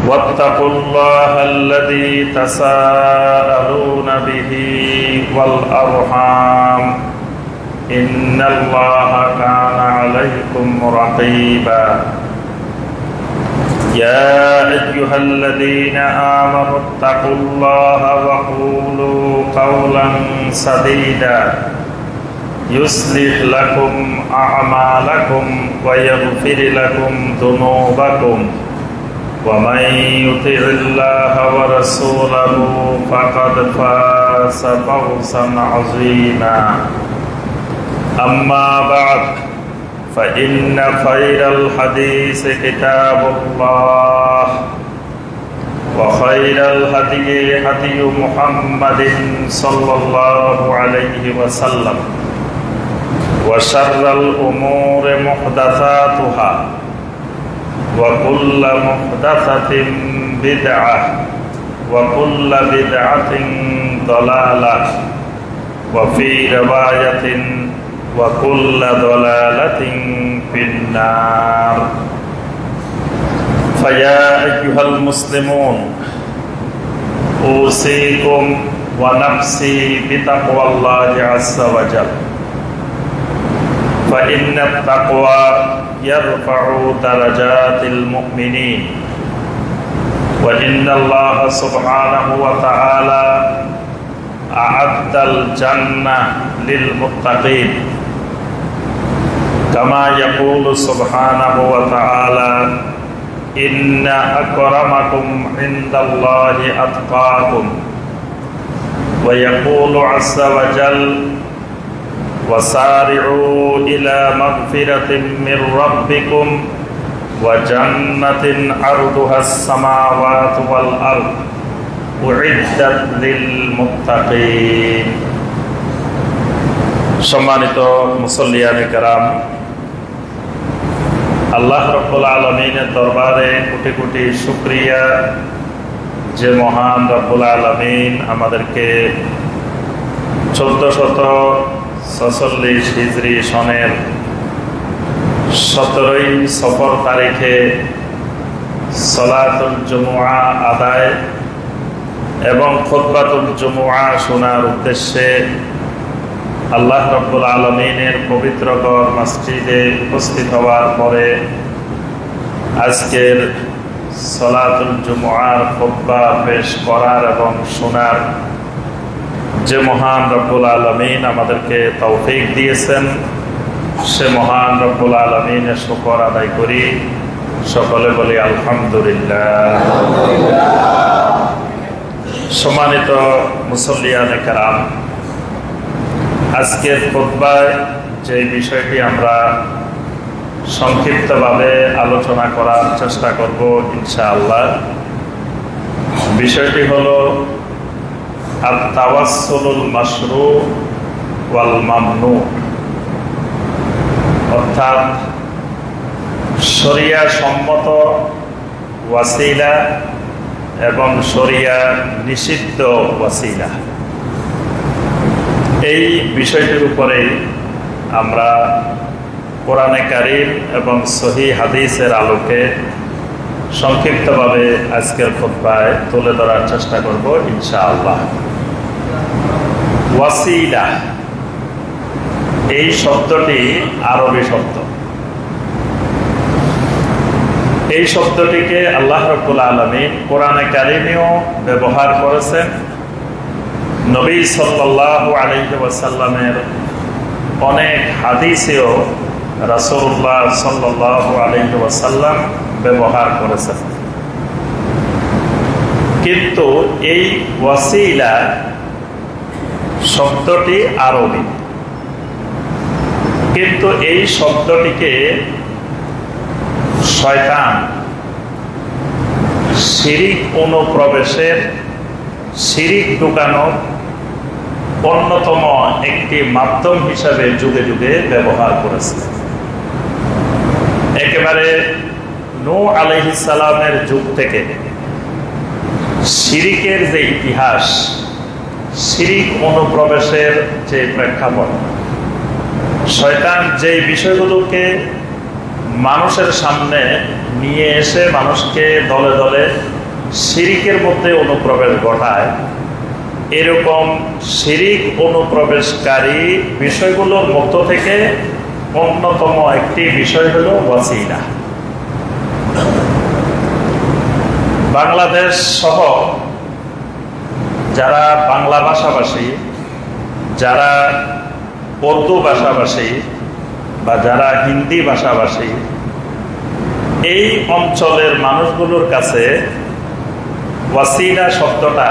واتقوا الله الذي تساءلون به والأرحام إن الله كان عليكم رقيبا يا أيها الذين آمنوا اتقوا الله وقولوا قولا سديدا يصلح لكم أعمالكم ويغفر لكم ذنوبكم ومن يطع الله ورسوله فقد فاز فوزا عظيما أما بعد فإن خير الحديث كتاب الله وخير الهدي هدي محمد صلى الله عليه وسلم وشر الأمور محدثاتها وكل محدثة بدعة وكل بدعة ضلالة وفي رواية وكل ضلالة في النار فيا أيها المسلمون أوصيكم ونفسي بتقوى الله عز وجل فإن التقوى يرفع درجات المؤمنين وإن الله سبحانه وتعالى أعد الجنة للمتقين كما يقول سبحانه وتعالى إن أكرمكم عند الله أتقاكم ويقول عز وجل وسارعوا إلى مغفرة من ربكم وجنة عرضها السماوات والأرض أعدت للمتقين সম্মানিত মুসল্লিয়ানে কেরাম, আল্লাহ রাব্বুল আলামিনের দরবারে কোটি কোটি শুকরিয়া যে মহান রাব্বুল আলামিন আমাদেরকে 1446 হিজরি সনের 17ই সফর তারিখে সালাতুল জুমআ আদায় এবং খুতবাতুল জুমআ শোনার উদ্দেশ্যে আল্লাহ রাব্বুল আলামিনের পবিত্র ঘর মসজিদে উপস্থিত হওয়ার পরে আজকের সালাতুল জুমআর খুতবা পেশ করার এবং শোনার যে মহান রব্বুল আলামিন আমাদেরকে তৌফিক দিয়েছেন, সে মহান রব্বুল আলামিনের শুকর আদায় করি। সকলে বলি আলহামদুলিল্লাহ। সম্মানিত মুসল্লিয়ানে কেরাম, আজকের খুতবায় যে বিষয়টি আমরা সংক্ষিপ্তভাবে আলোচনা করার চেষ্টা করব ইনশাআল্লাহ, বিষয়টি হলো আত-তাওয়াসসুলুল মাশরু ওয়াল মামনু, অর্থাৎ শরিয়া সম্মত ওয়াসিলা এবং শরিয়া নিষিদ্ধ ওয়াসিলা। এই বিষয়টির উপরে আমরা কোরআনে কারীম এবং সহিহ হাদিসের আলোকে সংক্ষিপ্তভাবে আজকের খুতবায় তুলে ধরার চেষ্টা করব ইনশাআল্লাহ। ওয়াসিলা এই শব্দটি আরবি শব্দ। এই শব্দটিকে আল্লাহ রাব্বুল আলামিন কোরআনে কারীমেও ব্যবহার করেছেন, নবী সাল্লাল্লাহু আলাইহি ওয়াসাল্লামের অনেক হাদিসেও রাসূলুল্লাহ সাল্লাল্লাহু আলাইহি ওয়াসাল্লাম ব্যবহার করেছেন। কিন্তু এই ওয়াসিলা শব্দটি আরবি, কিন্তু এই শব্দটিকে শয়তান শিরিক অনুপ্রবেশের, শিরিক ঢুকানোর অন্যতম একটি মাধ্যম হিসাবে যুগে যুগে ব্যবহার করেছে। একেবারে নূহ আলাইহিস সালামের যুগ থেকে শিরিকের যে ইতিহাস, শিরিক অনুপ্রবেশের যে প্রেক্ষাপট, শয়তান যে বিষয়গুলোকে মানুষের সামনে নিয়ে এসে মানুষকে দলে দলে শিরিকের মধ্যে অনুপ্রবেশ ঘটায়, এরকম শিরিক অনুপ্রবেশকারী বিষয়গুলোর মধ্য থেকে অন্যতম একটি বিষয় হলো ওয়াসিলা। বাংলাদেশ সহ যারা বাংলা ভাষাভাষী, যারা উর্দু ভাষাভাষী বা যারা হিন্দি ভাষাভাষী, এই অঞ্চলের মানুষগুলোর কাছে ওয়াসিলা শব্দটা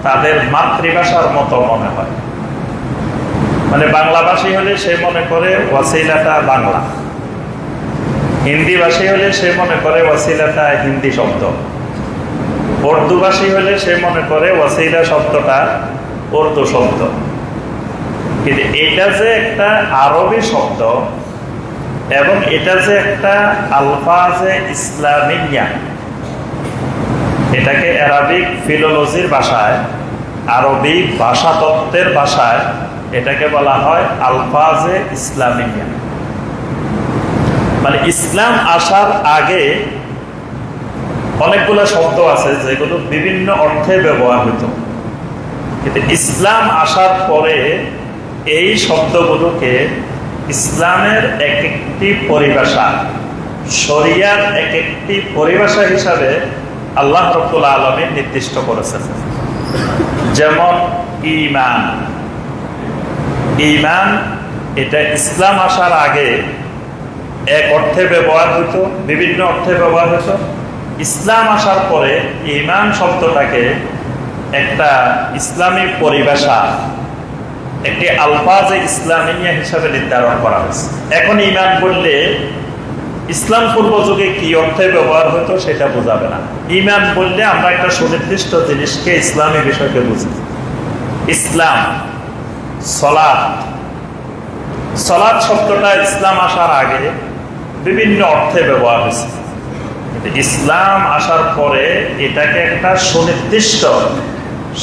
তাদের মাতৃভাষার মতো মনে হয়। মানে বাংলাভাষী হলে সে মনে করে ওয়াসিলাটা বাংলা, হিন্দিভাষী হলে সে মনে করে ওয়াসিলাটা হিন্দি শব্দ, উর্দুভাষী হলে সে মনে করে ওয়াসিলা শব্দটা উর্দু শব্দ। কিন্তু এটা যে একটা আরবি শব্দ এবং এটা যে একটা আলফাজে ইসলামিয়া, এটাকে আরবিক ফিলোলজির ভাষায়, আরবি ভাষাতত্ত্বের ভাষায় এটাকে বলা হয় আলফাজে ইসলামিয়া। মানে ইসলাম আসার আগে অনেকগুলো শব্দ আছে যেগুলো বিভিন্ন অর্থে ব্যবহার হতো, কিন্তু ইসলাম আসার পরে এই শব্দগুলোকে ইসলামের এক একটি পরিভাষা, শরিয়ার এক একটি পরিভাষা হিসাবে আল্লাহ রাব্বুল আলামিন নির্দিষ্ট করেছেন। যেমন ঈমান, ঈমান এটা ইসলাম আসার আগে এক অর্থে ব্যবহার হতো, বিভিন্ন অর্থে ব্যবহার হতো। ইসলাম আসার পরে ঈমান শব্দটাকে একটা ইসলামী পরিভাষা, একটি আলফাজে ইসলামিয়া হিসাবে নির্ধারণ করা হয়েছে। এখন ঈমান বললে ইসলাম পূর্ব যুগে কি অর্থে ব্যবহার হতো সেটা বোঝাবে না। ঈমান বললে আমরা একটা সুনির্দিষ্ট জিনিসকে, ইসলামী বিষয়কে বুঝি। ইসলাম, সালাত, সালাত শব্দটা ইসলাম আসার আগে বিভিন্ন অর্থে ব্যবহার হয়েছে, ইসলাম আসার পরে এটাকে একটা সুনির্দিষ্ট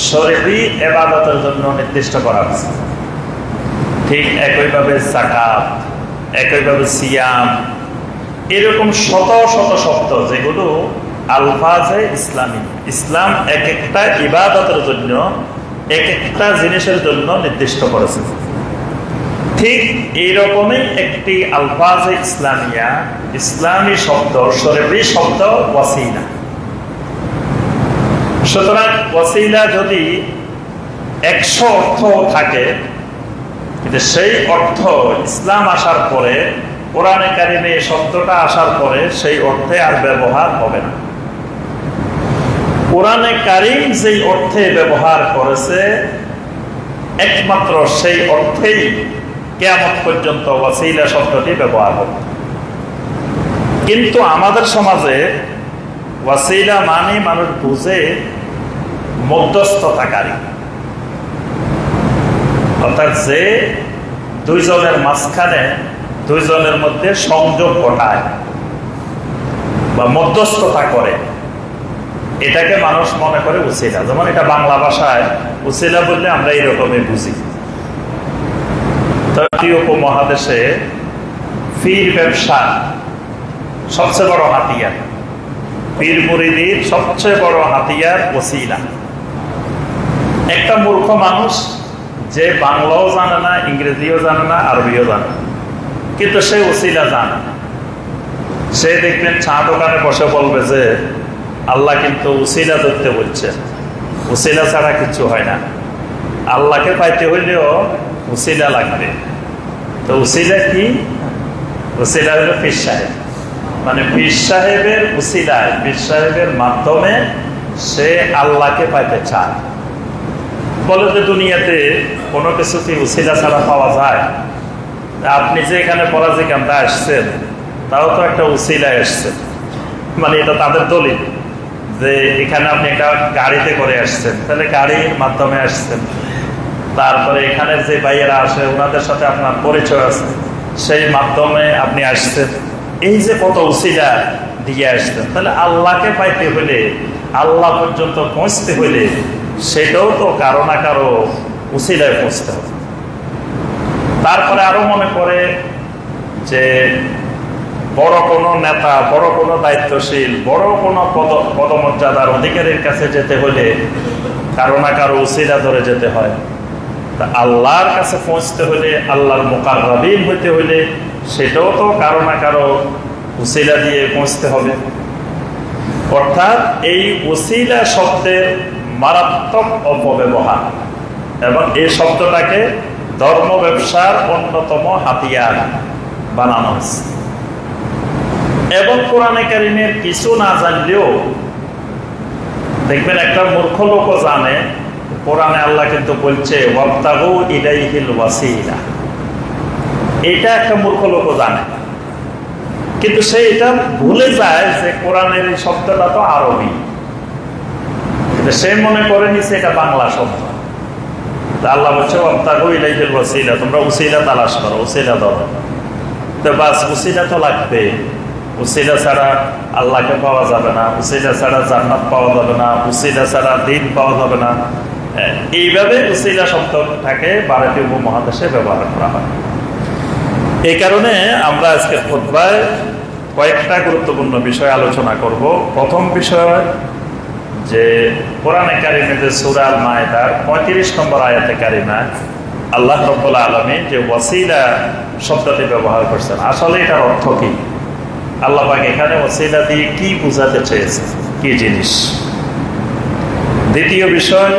শরঈ ইবাদতের জন্য নির্দিষ্ট করা হয়েছে। ঠিক একইভাবে যাকাত, একইভাবে সিয়াম, এরকম শত শত শব্দ যেগুলো আলফাজে ইসলামী। ইসলাম এক একটা ইবাদতের জন্য, এক একটা জিনিসের জন্য নির্দিষ্ট করেছে। ঠিক এইরকমই একটি আলফাজে ইসলামিয়া, ইসলামী শব্দ, শরঈ শব্দ ওয়াসিলা। সুতরাং ওয়াসিলা যদি 100 অর্থ থাকে, কিন্তু সেই অর্থ ইসলাম আসার পরে, কোরআনে কারিমে এই শব্দটা আসার পরে সেই অর্থে আর ব্যবহার হবে না। কোরআনে কারিম যেই অর্থে ব্যবহার করেছে একমাত্র সেই অর্থেই কিয়ামত পর্যন্ত ওয়াসিলা শব্দটি ব্যবহার হবে। কিন্তু আমাদের সমাজে ওয়াসিলা মানে মানুষ বুঝে মধ্যস্থতাকারী, অর্থাৎ যে দুইজনের মাঝখানে, দুইজনের মধ্যে সংযোগ ঘটায় বা মধ্যস্থতা করে, এটাকে মানুষ মনে করে উসিলা। যেমন এটা বাংলা ভাষায় উসিলা বললে আমরা এইরকমই বুঝি। উপমহাদেশে পীর ব্যবসা সবচেয়ে বড় হাতিয়ার, পীর মুরিদির সবচেয়ে বড় হাতিয়ার ওসিলা। একটা মূর্খ মানুষ যে বাংলাও জানে না, ইংরেজিও জানে না, আরবিও জানে না, কিন্তু সে ওসিলা জানে। সে দেখবেন চা দোকানে বসে বলবে যে আল্লাহ কিন্তু উসিলা ধরতে বলছে, উসিলা ছাড়া কিছু হয় না, আল্লাহকে পাইতে হইলেও উসিলা লাগবে। তো উসিলা কি? উসিলা হলো পীর সাহেব। মানে পীর সাহেবের উসিলায়, পীর সাহেবের মাধ্যমে সে আল্লাহকে পাইতে চায়। বলে যে দুনিয়াতে কোনো কিছু কি উসিলা ছাড়া পাওয়া যায়? আপনি যে এখানে পরাজয় কেন্দ্রে আসছেন তাও তো একটা উসিলায় আসছেন। মানে এটা তাদের দলিল যে এখানে আপনি একটা গাড়িতে করে আসছেন, তাহলে গাড়ির মাধ্যমে আসছেন। তারপরে এখানে যে ভাইয়েরা আসে ওনাদের সাথে আপনার পরিচয় আছে, সেই মাধ্যমে আপনি আসছেন। এই যে কত উসিলা দিয়ে আসছেন, তাহলে আল্লাহকে পাইতে হলে, আল্লাহ পর্যন্ত পৌঁছতে হলে সেটাও তো কারো না কারো উসিলায় পৌঁছতে হবে। তারপরে আরো মনে করে যে বড় কোনো নেতা, বড় কোনো দায়িত্বশীল, বড় কোনো পদমর্যাদার অধিকারীর কাছে যেতে হলে কারো না কারো উসিলা ধরে যেতে হয়। তা আল্লাহর কাছে পৌঁছতে হলে, আল্লাহর মুকাররাবিন হইতে হলে সেটাও তো কারো না কারো উসিলা দিয়ে পৌঁছতে হবে। অর্থাৎ এই উসিলা শব্দের মারাত্মক অপব্যবহার, এবং এই শব্দটাকে ধর্ম ব্যবসার অন্যতম হাতিয়ার বানানো হয়েছে। এবং কোরআনে কারিমের কিছু না জানলেও দেখবেন একটা মূর্খ লোকও জানে কোরআনে আল্লাহ কিন্তু বলছে ওয়াবতাগু ইলাইহিল ওয়াসিলা। এটা একটা মূর্খ লোকও জানে, কিন্তু সে এটা ভুলে যায় যে কোরআনের এই শব্দটা তো আরবি, কিন্তু সে মনে করে নিছে এটা বাংলা শব্দ। আল্লাহ বলছে ওয়াবতাগু ইলাইহিল ওয়াসিলা, তোমরা উসিলা তালাশ করো, উসিলা ধরো। তো বাস উসিলা তো লাগবে, উসিলা ছাড়া আল্লাহকে পাওয়া যাবে না, উসিলা ছাড়া জান্নাত পাওয়া যাবে না, উসিলা ছাড়া দিন পাওয়া যাবে না। এইভাবে উসিলা শব্দটাকে ভারতীয় উপমহাদেশে ব্যবহার করা হয়। এই কারণে আমরা আজকে খুতবায় কয়েকটা গুরুত্বপূর্ণ বিষয় আলোচনা করব। প্রথম বিষয় যে কোরআনে কারিমে যে সূরা আল মায়েদার 35 নম্বর আয়াতে কারিমা আল্লাহ রাব্বুল আলামিন যে ওয়াসিলা শব্দটি ব্যবহার করছেন, আসলে এটার অর্থ কি? আল্লাহ পাক এখানে ওয়াসিলা দিয়ে কি বোঝাতে চেয়েছে, কি জিনিস? দ্বিতীয় বিষয়,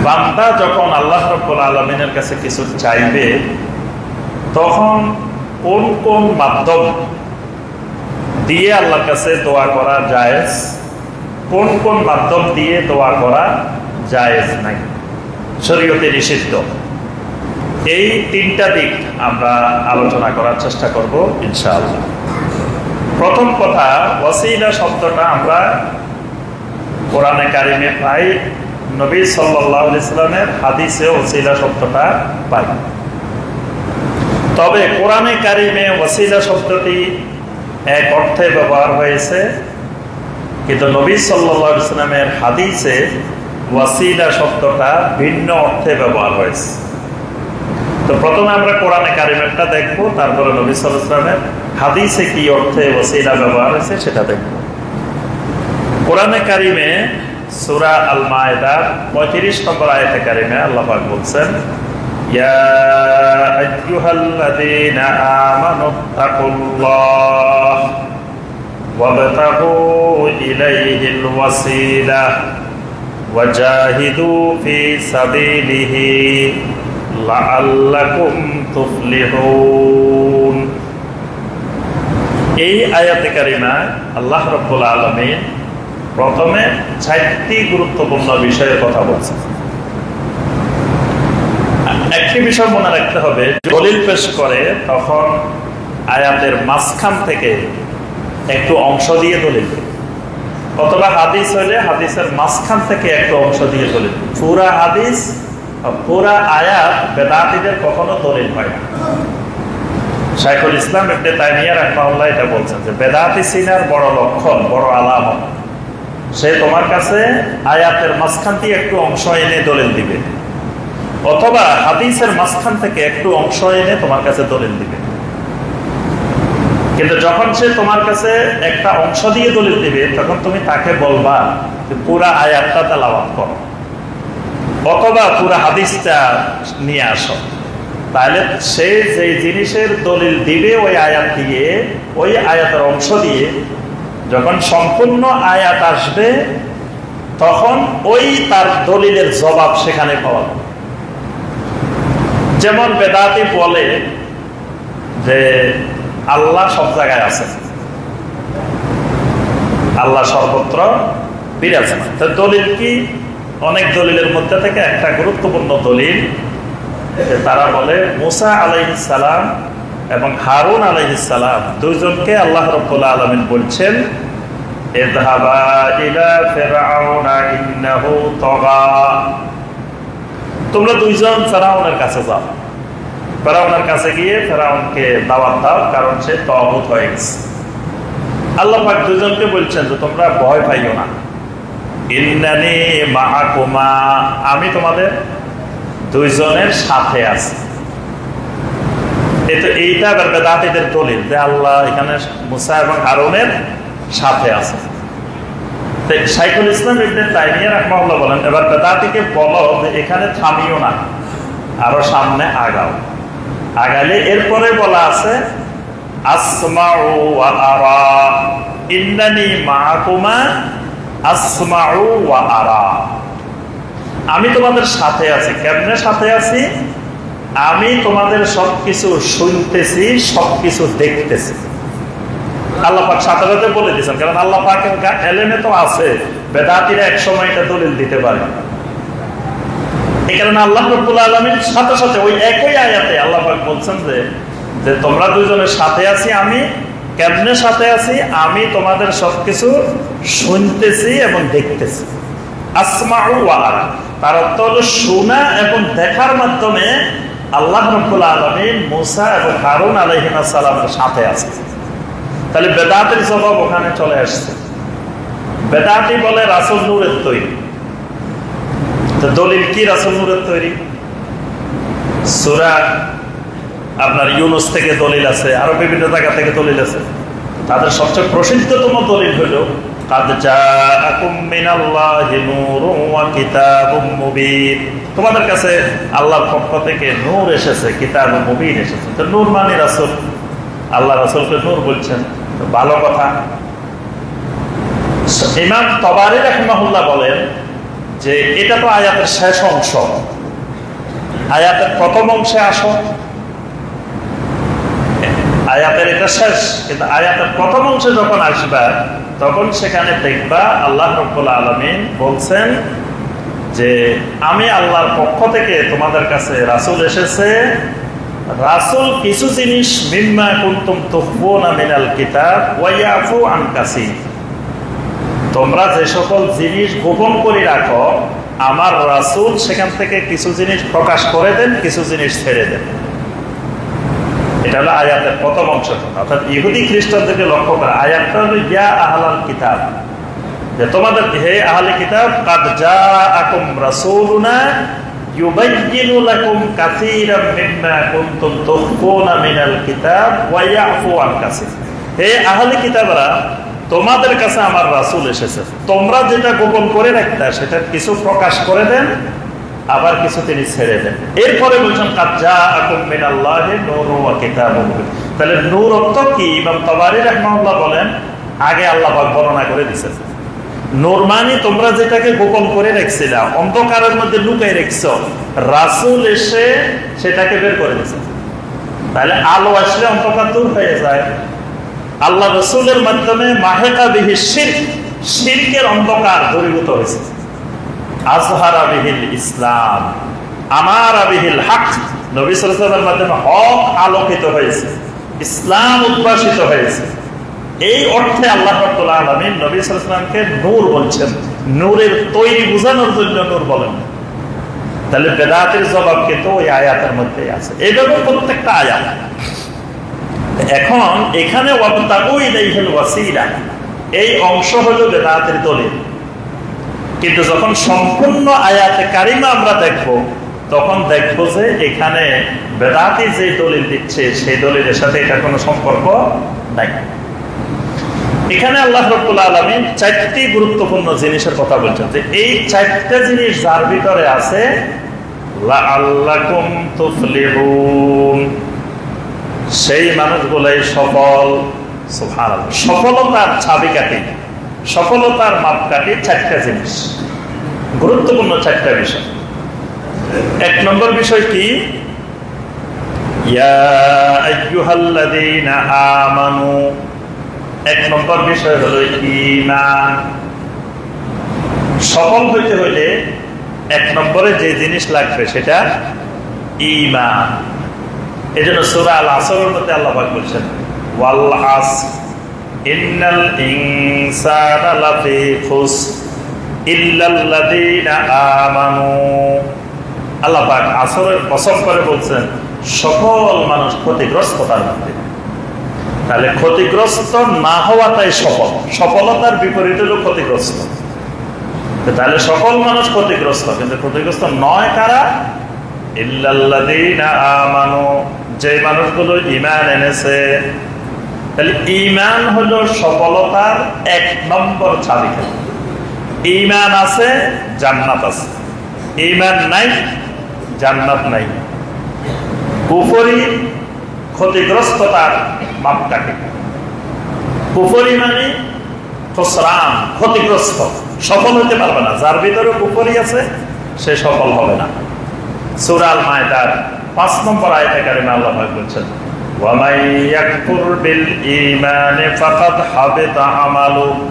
বান্দা যখন আল্লাহ রাব্বুল আলামিনের কাছে কিছু চাইবে তখন কোন কোন মাধ্যম দিয়ে আল্লাহর কাছে দোয়া করা জায়েজ, কোন কোন মাধ্যম দিয়ে দোয়া করা জায়েজ নাই, শরীয়তে নিষিদ্ধ, এই তিনটা দিক আমরা আলোচনা করার চেষ্টা করব ইনশাআল্লাহ। প্রথম কথা, ওয়াসিলা শব্দটা আমরা কোরআনে কারিমে পাই, নবী সাল্লাল্লাহু আলাইহি সাল্লামের হাদিসে ওয়াসিলা শব্দটা পাই। তবে কোরআনে কারিমে ওয়াসিলা শব্দটি এক অর্থে ব্যবহার হয়েছে, কিন্তু নবী সাল্লাল্লাহু আলাইহি সাল্লামের হাদিসে ওয়াসিলা শব্দটা ভিন্ন অর্থে ব্যবহার হয়েছে। তো প্রথমে আমরা কোরআনে কারিমেরটা দেখবো, তারপরে নবী সাল্লাল্লাহু আলাইহি সাল্লামের হাদিসে কি অর্থে ওয়াসিলা ব্যবহার হয়েছে সেটা দেখব। কোরআনে কারিমে সূরা আল মায়েদার 35 নম্বর আয়াতে কারিমে আল্লাহ পাক বলছেন, ইয়া আইয়ুহাল্লাযীনা আমানুত্তাকুল্লাহ ওয়াবতাগু ইলাইহিল ওয়াসিলা ওয়াজাহিদু ফি সাবিলিহি লাআল্লাকুম তুফলিহুন। এই আয়াতে কারিমা আল্লাহ রাব্বুল আলামিন প্রথমে 4টি গুরুত্বপূর্ণ বিষয়ের কথা বলছেন। একটি বিষয় মনে রাখতে হবে, দলিল পেশ করে তখন আয়াতের মাঝখান থেকে একটু অংশ দিয়ে দলিল, অথবা হাদিস হইলে হাদিসের মাঝখান থেকে একটু অংশ দিয়ে দলিল। পুরা হাদিস পুরা আয়াত বেদাতীদের কখনো দলিল হয় না। শাইখুল ইসলাম ইবনে তাইমিয়া রাহিমাহুল্লাহ এটা বলছেন যে বেদাতি সিনার বড় লক্ষণ, বড় আলামত, সে তোমার কাছে আয়াতের মাঝখান থেকে একটু অংশ এনে দলিল দিবে, অথবা হাদিসের মাঝখান থেকে একটু অংশ এনে তোমার কাছে দলিল দিবে। কিন্তু যখন সে তোমার কাছে একটা অংশ দিয়ে দলিল দিবে তখন তুমি তাকে বলবা যে পুরা আয়াতটা তেলাওয়াত করো, অথবা পুরা হাদিসটা নিয়ে আসো। তাহলে সে যে জিনিসের দলিল দিবে ওই আয়াত দিয়ে, ওই আয়াতের অংশ দিয়ে, যখন সম্পূর্ণ আয়াত আসবে তখন ওই তার দলিলের জবাব সেখানে পাওয়া যাবে। যেমন বেদাতি বলে যে আল্লাহ সব জায়গায় আছে, আল্লাহ সর্বত্র বিরাজমান। তো দলিল কি? অনেক দলিলের মধ্যে থেকে একটা গুরুত্বপূর্ণ দলিল, তারা বলে মুসা আলাইহিস সালাম এবং হারুন আলাইহিস সালাম দুইজনকে আল্লাহ রাব্বুল আলামিন বলছেন, ইযহাবা ইলা ফিরআউনা ইন্নাহু তাগা, তোমরা দুইজন ফেরাউনের কাছে যাও, ফেরাউনের কাছে গিয়ে ফেরাউনকে দাওয়াত দাও, কারণ সে তাগুত হয়ে গেছে। আল্লাহ পাক দুইজনকে বলছেন যে তোমরা ভয় পাইও না, ইন্নানি মাআকুমা, আমি তোমাদের দুইজনের সাথে আছি। এইটা আবার বেদাতীদের দলিল যে আল্লাহ এখানে মুসা এবং হারুনের সাথে আছে। শাইখুল ইসলাম ইবনে তাইমিয়া রাহমাহুল্লাহ বলেন, এবার বেদাতীকে বলো যে এখানে থামিও না, আরো সামনে আগাও। আগালে এরপরে বলা আছে আসমাউ ওয়া আরা, ইন্নানি মাআকুমা আসমাউ ওয়া আরা। আমি তোমাদের সাথে আছি। কেমনে সাথে আছি? আমি তোমাদের সবকিছু শুনতেছি, সবকিছু দেখতেছি। আল্লাহ পাক সাথে সাথে বলে দিয়েছেন, কারণ আল্লাহ পাকের এলেমে তো আছে, বেদাতীরা এক সময় এটা দলিল দিতে পারে। এই কারণে আল্লাহ রাব্বুল আলামিন সাথে সাথে ওই একই আয়াতে আল্লাহ পাক বলছেন যে তোমরা দুইজনের সাথে আছি। আমি কেমনে সাথে আছি? আমি তোমাদের সবকিছু শুনতেছি এবং দেখতেছি। আসমাউ ওয়া আরা, তার অর্থ হলো শোনা এবং দেখার মাধ্যমে আল্লাহ রাব্বুল আলামিন মুসা এবং হারুন আলাইহিস সালামের সাথে আছে। তাহলে বেদাতের জবাব ওখানে চলে আসছে। বেদাতি বলে রাসূল নূরের তৈরি। তো দলিল কি রাসূল নূরের তৈরি? সূরা আপনার ইউনূস থেকে দলিল আছে, আরো বিভিন্ন জায়গা থেকে দলিল আছে। তাদের সবচেয়ে প্রসিদ্ধতম দলিল হলো কাদ জাআকুম মিনাল্লাহি নূরুন ওয়া কিতাবুম মুবিন, তোমাদের কাছে আল্লাহর পক্ষ থেকে নূর এসেছে, কিতাবুম মুবিন এসেছে। তো নূর মানে রাসূল, আল্লাহ রাসূলকে নূর বলছেন, ভালো কথা। ইমাম তবারী রাহিমাহুল্লাহ বলেন যে এটা তো আয়াতের শেষ অংশ, আয়াতের প্রথম অংশে আসো, আয়াতের এটা শেষ, কিন্তু আয়াতের প্রথম অংশে যখন আসবা তখন সেখানে দেখবা আল্লাহ রাব্বুল আলামিন বলছেন যে আমি আল্লাহর পক্ষ থেকে তোমাদের কাছে রাসূল এসেছে। রাসূল কিছু জিনিস মিম্মা কুনতুম তুখফুনা মিনাল কিতাব ওয়া ইয়াফু আন কাসীর, তোমরা যে সকল জিনিস গোপন করে রাখো আমার রাসূল সেখান থেকে কিছু জিনিস প্রকাশ করে দেন, কিছু জিনিস ছেড়ে দেন। এটা হলো আয়াতের প্রথম অংশ। অর্থাৎ ইহুদি খ্রিস্টানদেরকে লক্ষ্য করে আয়াতটা হলো ইয়া আহলাল কিতাব, যে তোমাদের হে আহলে কিতাব কাদ জাআকুম রাসূলুনা ইউবাইয়িনু লাকুম কাসীরাম মিম্মা কুনতুম তুখফুনা মিনাল কিতাব ওয়া ইয়াফু আন কাসীর। হে আহলে কিতাবরা, তোমাদের কাছে আমার রাসূল এসেছে, তোমরা যেটা গোপন করে রাখতা সেটা কিছু প্রকাশ করে দেন, আবার কিছু তিনি ছেড়ে দেন। এরপরে বলছেন কাদ জাআকুম মিনাল্লাহি নূরুন ওয়া কিতাবুম মুবিন। তাহলে নূর অর্থ কি? ইমাম তাবারী রাহিমাহুল্লাহ বলেন আগে আল্লাহ পাক বর্ণনা করে দিয়েছেন। নূর মানে তোমরা যেটাকে গোপন করে রাখছিলা, অন্ধকারের মধ্যে লুকাই রাখছো, রাসূল এসে সেটাকে বের করে দিয়েছে। তাহলে আলো আসলে অন্ধকার দূর হয়ে যায়। আল্লাহ রাসূলের মাধ্যমে মাহেকা বিহি শিরক, শিরকের অন্ধকার দূরীভূত হয়েছে। আজহারা বিহিল ইসলাম আমারা বিহিল হক, নবী সাল্লাল্লাহু আলাইহি ওয়াসাল্লামের মাধ্যমে হক আলোকিত হয়েছে, ইসলাম উদ্ভাসিত হয়েছে। এই অর্থে আল্লাহ রাব্বুল আলামিন নবী সাল্লাল্লাহু আলাইহি ওয়াসাল্লামকে নূর বলছেন, নূরের তৈরি বোঝানোর জন্য নূর বলেন। তাহলে বেদাতের জবাব কিন্তু ওই আয়াতের মধ্যেই আছে। এইভাবে প্রত্যেকটা আয়াত। এখন এখানে ওয়াবতাগু ইলাইহিল ওয়াসিলা, এই অংশ হলো বেদাতের দলিল। কিন্তু যখন সম্পূর্ণ আয়াতে কারিমা আমরা দেখব তখন দেখব যে এখানে বেদাতি যে দলিল দিচ্ছে সেই দলিলের সাথে এটা কোনো সম্পর্ক নাই। এখানে আল্লাহ রাব্বুল আলামিন চারটি গুরুত্বপূর্ণ জিনিসের কথা বলছেন, যে এই চারটা জিনিস যার ভিতরে আছে লাআল্লাকুম তুফলিহুন, সেই মানুষগুলাই সফল। সুবহানাল্লাহ, সফলতার চাবিকাঠি, সফলতার মাপকাঠি চারটা জিনিস, গুরুত্বপূর্ণ চারটা বিষয়। এক নম্বর বিষয় কি? ইয়া আইয়ুহাল্লাযীনা আমানু, এক নম্বর বিষয় হলো ঈমান। সফল হইতে হইলে এক নম্বরে যে জিনিস লাগবে সেটা ঈমান। এজন্য সূরা আল আসরের মধ্যে আল্লাহ পাক বলেছেন ওয়াল আসর ইন্নাল ইনসানা লাফি খুসর ইল্লাল্লাযীনা আমানু। আল্লাহ পাক আসরের কসম করে বলছেন সকল মানুষ ক্ষতিগ্রস্ততার মধ্যে। তাহলে ক্ষতিগ্রস্ত না হওয়াটাই সফল, সফলতার বিপরীত হলো ক্ষতিগ্রস্ত। তাহলে সকল মানুষ ক্ষতিগ্রস্ত, কিন্তু ক্ষতিগ্রস্ত নয় কারা? ইল্লাল্লাযীনা আমানু, যে মানুষগুলো ঈমান এনেছে, তাহলে ঈমান হলো সফলতার 1 নম্বর চাবিকাঠি। ঈমান আছে, জান্নাত আছে। ঈমান নাই, জান্নাত নাই। কুফরি ক্ষতিগ্রস্ততার মাপকাঠি। কুফরি মানে খুসরান, ক্ষতিগ্রস্ত, সফল হতে পারবে না। যার ভিতরে কুফরি আছে সে সফল হবে না। সূরা আল মায়েদার 5 নম্বর আয়াতে কারিমা আল্লাহ বলছেন, ওয়া মান ইয়াকফুর বিল ঈমানি ফাকাদ হাবিতা আমালুহু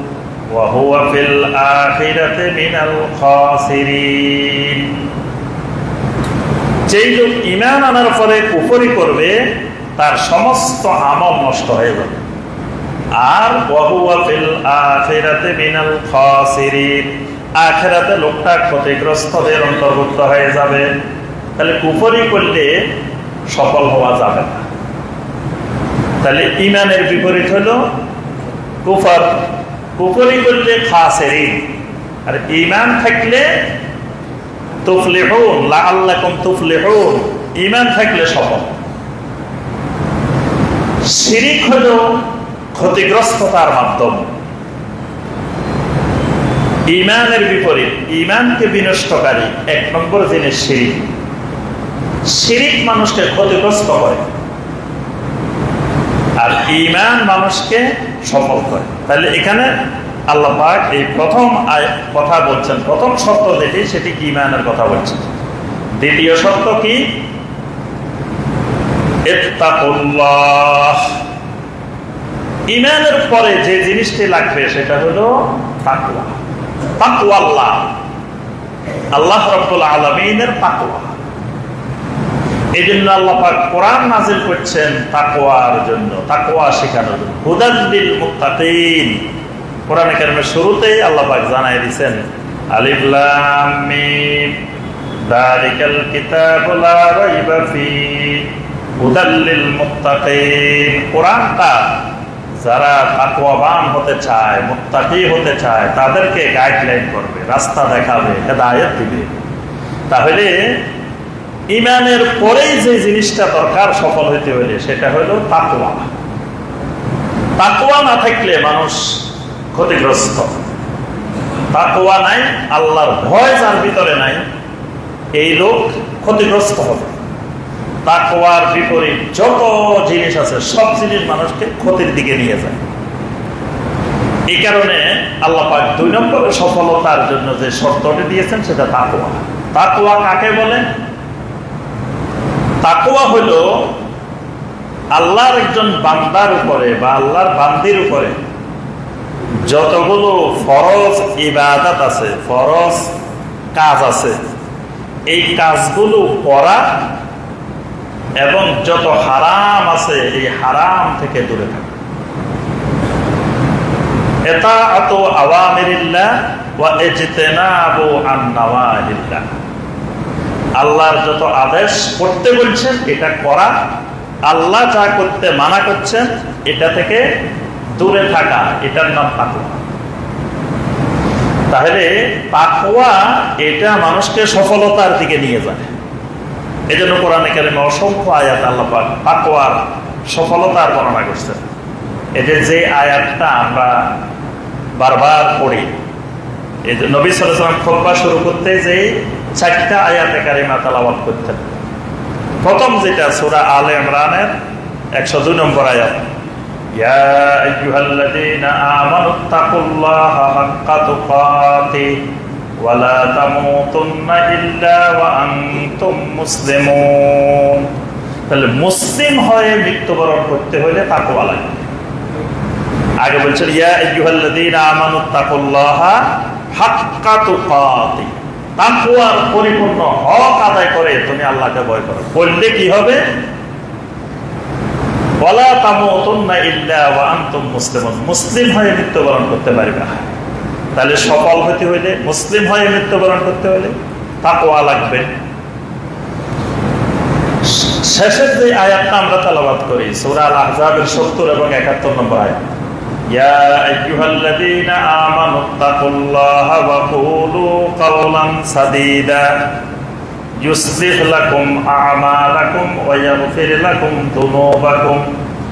ওয়া হুয়া ফিল আখিরাতি মিনাল খাসিরিন। যেই লোক ঈমান আনার পরে কুফরি করবে তার সমস্ত আমল নষ্ট হয়ে যাবে। আর ওয়া হুয়া ফিল আখিরাতি মিনাল খাসিরিন, আখিরাতে লোকটা ক্ষতিগ্রস্তদের অন্তর্ভুক্ত হয়ে যাবে। তাহলে কুফরি করলে সফল হওয়া যাবে না। তাহলে ঈমানের বিপরীত হলো কুফর। কুফরি করলে খাসিরিন, আর ঈমান থাকলে তুফলিহুন, লাআল্লাকুম তুফলিহুন, ঈমান থাকলে সফল। শিরিক হলো ক্ষতিগ্রস্ততার মাধ্যম। ঈমানের বিপরীত, ঈমানকে বিনষ্টকারী 1 নম্বর জিনিস শিরিক। শিরিক মানুষকে ক্ষতিগ্রস্ত করে, আর ঈমান মানুষকে সফল করে। তাহলে এখানে আল্লাহ পাক এই প্রথম কথা বলছেন, প্রথম শর্ত যেটি সেটি ঈমানের কথা বলছেন। দ্বিতীয় শর্ত কি? ইত্তাকুল্লাহ। ঈমানের পরে যে জিনিসটি লাগবে সেটা হলো তাকওয়া। তাকওয়াল্লাহ, আল্লাহ রাব্বুল আলামিনের তাকওয়া। এই জন্য আল্লাহ পাক কোরআন নাযিল করছেন তাকওয়ার জন্য, তাকওয়া শেখানোর জন্য। হুদাল লিল মুত্তাকিন। কোরআনে কারিমের শুরুতেই আল্লাহ পাক জানাই দিয়েছেন, আলিফ লাম মিম যালিকাল কিতাবু লা রাইবা ফীহি হুদাল লিল মুত্তাকিন। কোরআনটা যারা তাকওয়াবান হতে চায়, মুত্তাকি হতে চায়, তাদেরকে গাইডলাইন করবে, রাস্তা দেখাবে, হেদায়েত দিবে। তাহলে ঈমানের পরেই যে জিনিসটা দরকার সফল হইতে হলে সেটা হলো তাকওয়া। তাকওয়া না থাকলে মানুষ ক্ষতিগ্রস্ত। তাকওয়া নাই, আল্লাহর ভয় যার ভিতরে নাই, এই লোক ক্ষতিগ্রস্ত হবে। তাকওয়ার বিপরীত যত জিনিস আছে সব জিনিস মানুষকে ক্ষতির দিকে নিয়ে যায়। এই কারণে আল্লাহ পাক 2 নম্বরে সফলতার জন্য যে শর্তটি দিয়েছেন সেটা তাকওয়া। তাকওয়া কাকে বলে? তাকওয়া হলো আল্লাহর একজন বান্দার উপরে বা আল্লাহর বান্দির উপরে যতগুলো ফরজ ইবাদত আছে, ফরজ কাজ আছে, এই কাজগুলো করা এবং যত হারাম আছে এই হারাম থেকে দূরে থাকা। ইতাআতু আওয়ামিরিল্লাহ ওয়া ইজতিনাবু আন নাওয়াহিল্লাহ। আল্লাহর যত আদেশ করতে বলছেন এটা করা, আল্লাহ যা করতে মানা করছেন এটা থেকে দূরে থাকা, এটার নাম তাকওয়া। তাহলে তাকওয়া এটা মানুষকে সফলতার দিকে নিয়ে যায়। এই জন্য কোরআনে কারিমে অসংখ্য আয়াত আল্লাহ পাক তাকওয়ার সফলতার বর্ণনা করছেন। এই যে আয়াতটা আমরা বারবার পড়ি, এই যে নবী সাল্লাল্লাহু আলাইহি ওয়াসাল্লাম খুতবা শুরু করতে যে 4টা আয়াতে কারিমা তেলাওয়াত করতেন। প্রথম যেটা সূরা আলে ইমরানের 102 নম্বর আয়াত, ইয়া আইয়ুহাল্লাযীনা আমানুত্তাকুল্লাহা হাক্কা তুকাতিহি ওয়া লা তামুতুন্না ইল্লা ওয়া আনতুম মুসলিমুন। তাহলে মুসলিম হয়ে মৃত্যুবরণ করতে হলে তাকওয়া লাগে। আগে বলছেন ইয়া আইয়ুহাল্লাযীনা আমানুত্তাকুল্লাহা হাক্কা তুকাতিহি, তাকওয়ার পরিপূর্ণ হক আদায় করে তুমি আল্লাহকে ভয় করো। বললে কি হবে? ওয়ালা তামুতুন্না ইল্লা ওয়া আনতুম মুসলিমুন, মুসলিম হয়ে মৃত্যুবরণ করতে পারবে না। তাহলে সফল হতে হইলে, মুসলিম হয়ে মৃত্যুবরণ করতে হলে তাকওয়া লাগবে। শেষের যে আয়াতটা আমরা তেলাওয়াত করি সূরা আল আহজাবের 70 এবং 71 নম্বর আয়াত, ইয়া আইয়ুহাল্লাযীনা আমানুত্তাকুল্লাহা ওয়া কুলু কাওলান সাদীদা يصلح لكم أعمالكم ويغفر لكم ذنوبكم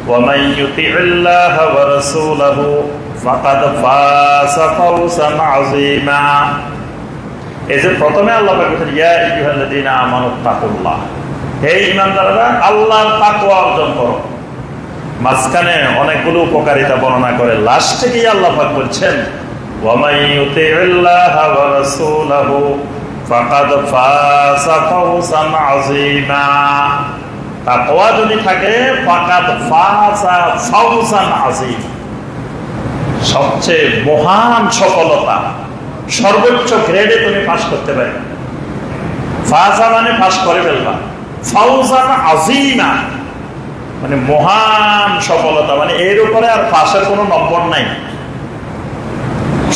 ومن يطع الله ورسوله فقد فاز فوزا عظيما। এই যে প্রথমে আল্লাহ পাক বলেন ইয়া আইয়ুহাল্লাযীনা আমানুত্তাকুল্লাহ, হে ঈমানদাররা আল্লাহর তাকওয়া অর্জন করো। মাঝখানে অনেকগুলো উপকারিতা বর্ণনা করে লাস্টে গিয়ে আল্লাহ পাক বলছেন ওয়া মান ইউতিইল্লাহা ওয়া রাসূলাহু ফাকাদ ফাযা ফাওজান আযীমা। তাকওয়া যদি থাকে ফাকাদ ফাযা ফাওজান আযীমা, সবচেয়ে মহান সফলতা, সর্বোচ্চ গ্রেডে তুমি পাস করতে পারবে। ফাযা মানে পাস করে ফেলবা, ফাওজান আযীমা মানে মহান সফলতা, মানে এর উপরে আর পাশের কোনো নম্বর নাই,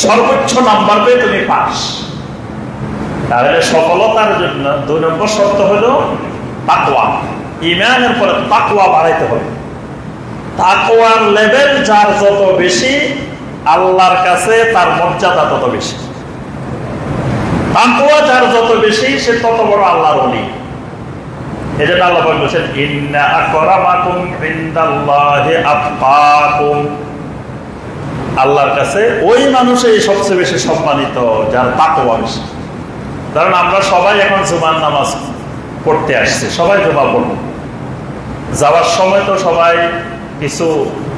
সর্বোচ্চ নাম্বার পেয়ে তুমি পাস। তাহলে সফলতার জন্য 2 নম্বর শর্ত হলো তাকওয়া। ঈমানের পরে তাকওয়া বাড়াইতে হবে। তাকওয়ার লেভেল যার যত বেশি, আল্লাহর কাছে তার মর্যাদা তত বেশি। তাকওয়া যার যত বেশি, সে তত বড় আল্লাহর ওলি। এজন্য আল্লাহ পাক বলেন ইন্না আকরামাকুম ইনদাল্লাহি আতকাকুম। আল্লাহর কাছে ওই মানুষই সবচেয়ে বেশি সম্মানিত যার তাকওয়া বেশি। কারণ আমরা সবাই এখন জুমার নামাজ পড়তে আসছি, সবাই জুমা পড়ব, যাওয়ার সময় তো সবাই কিছু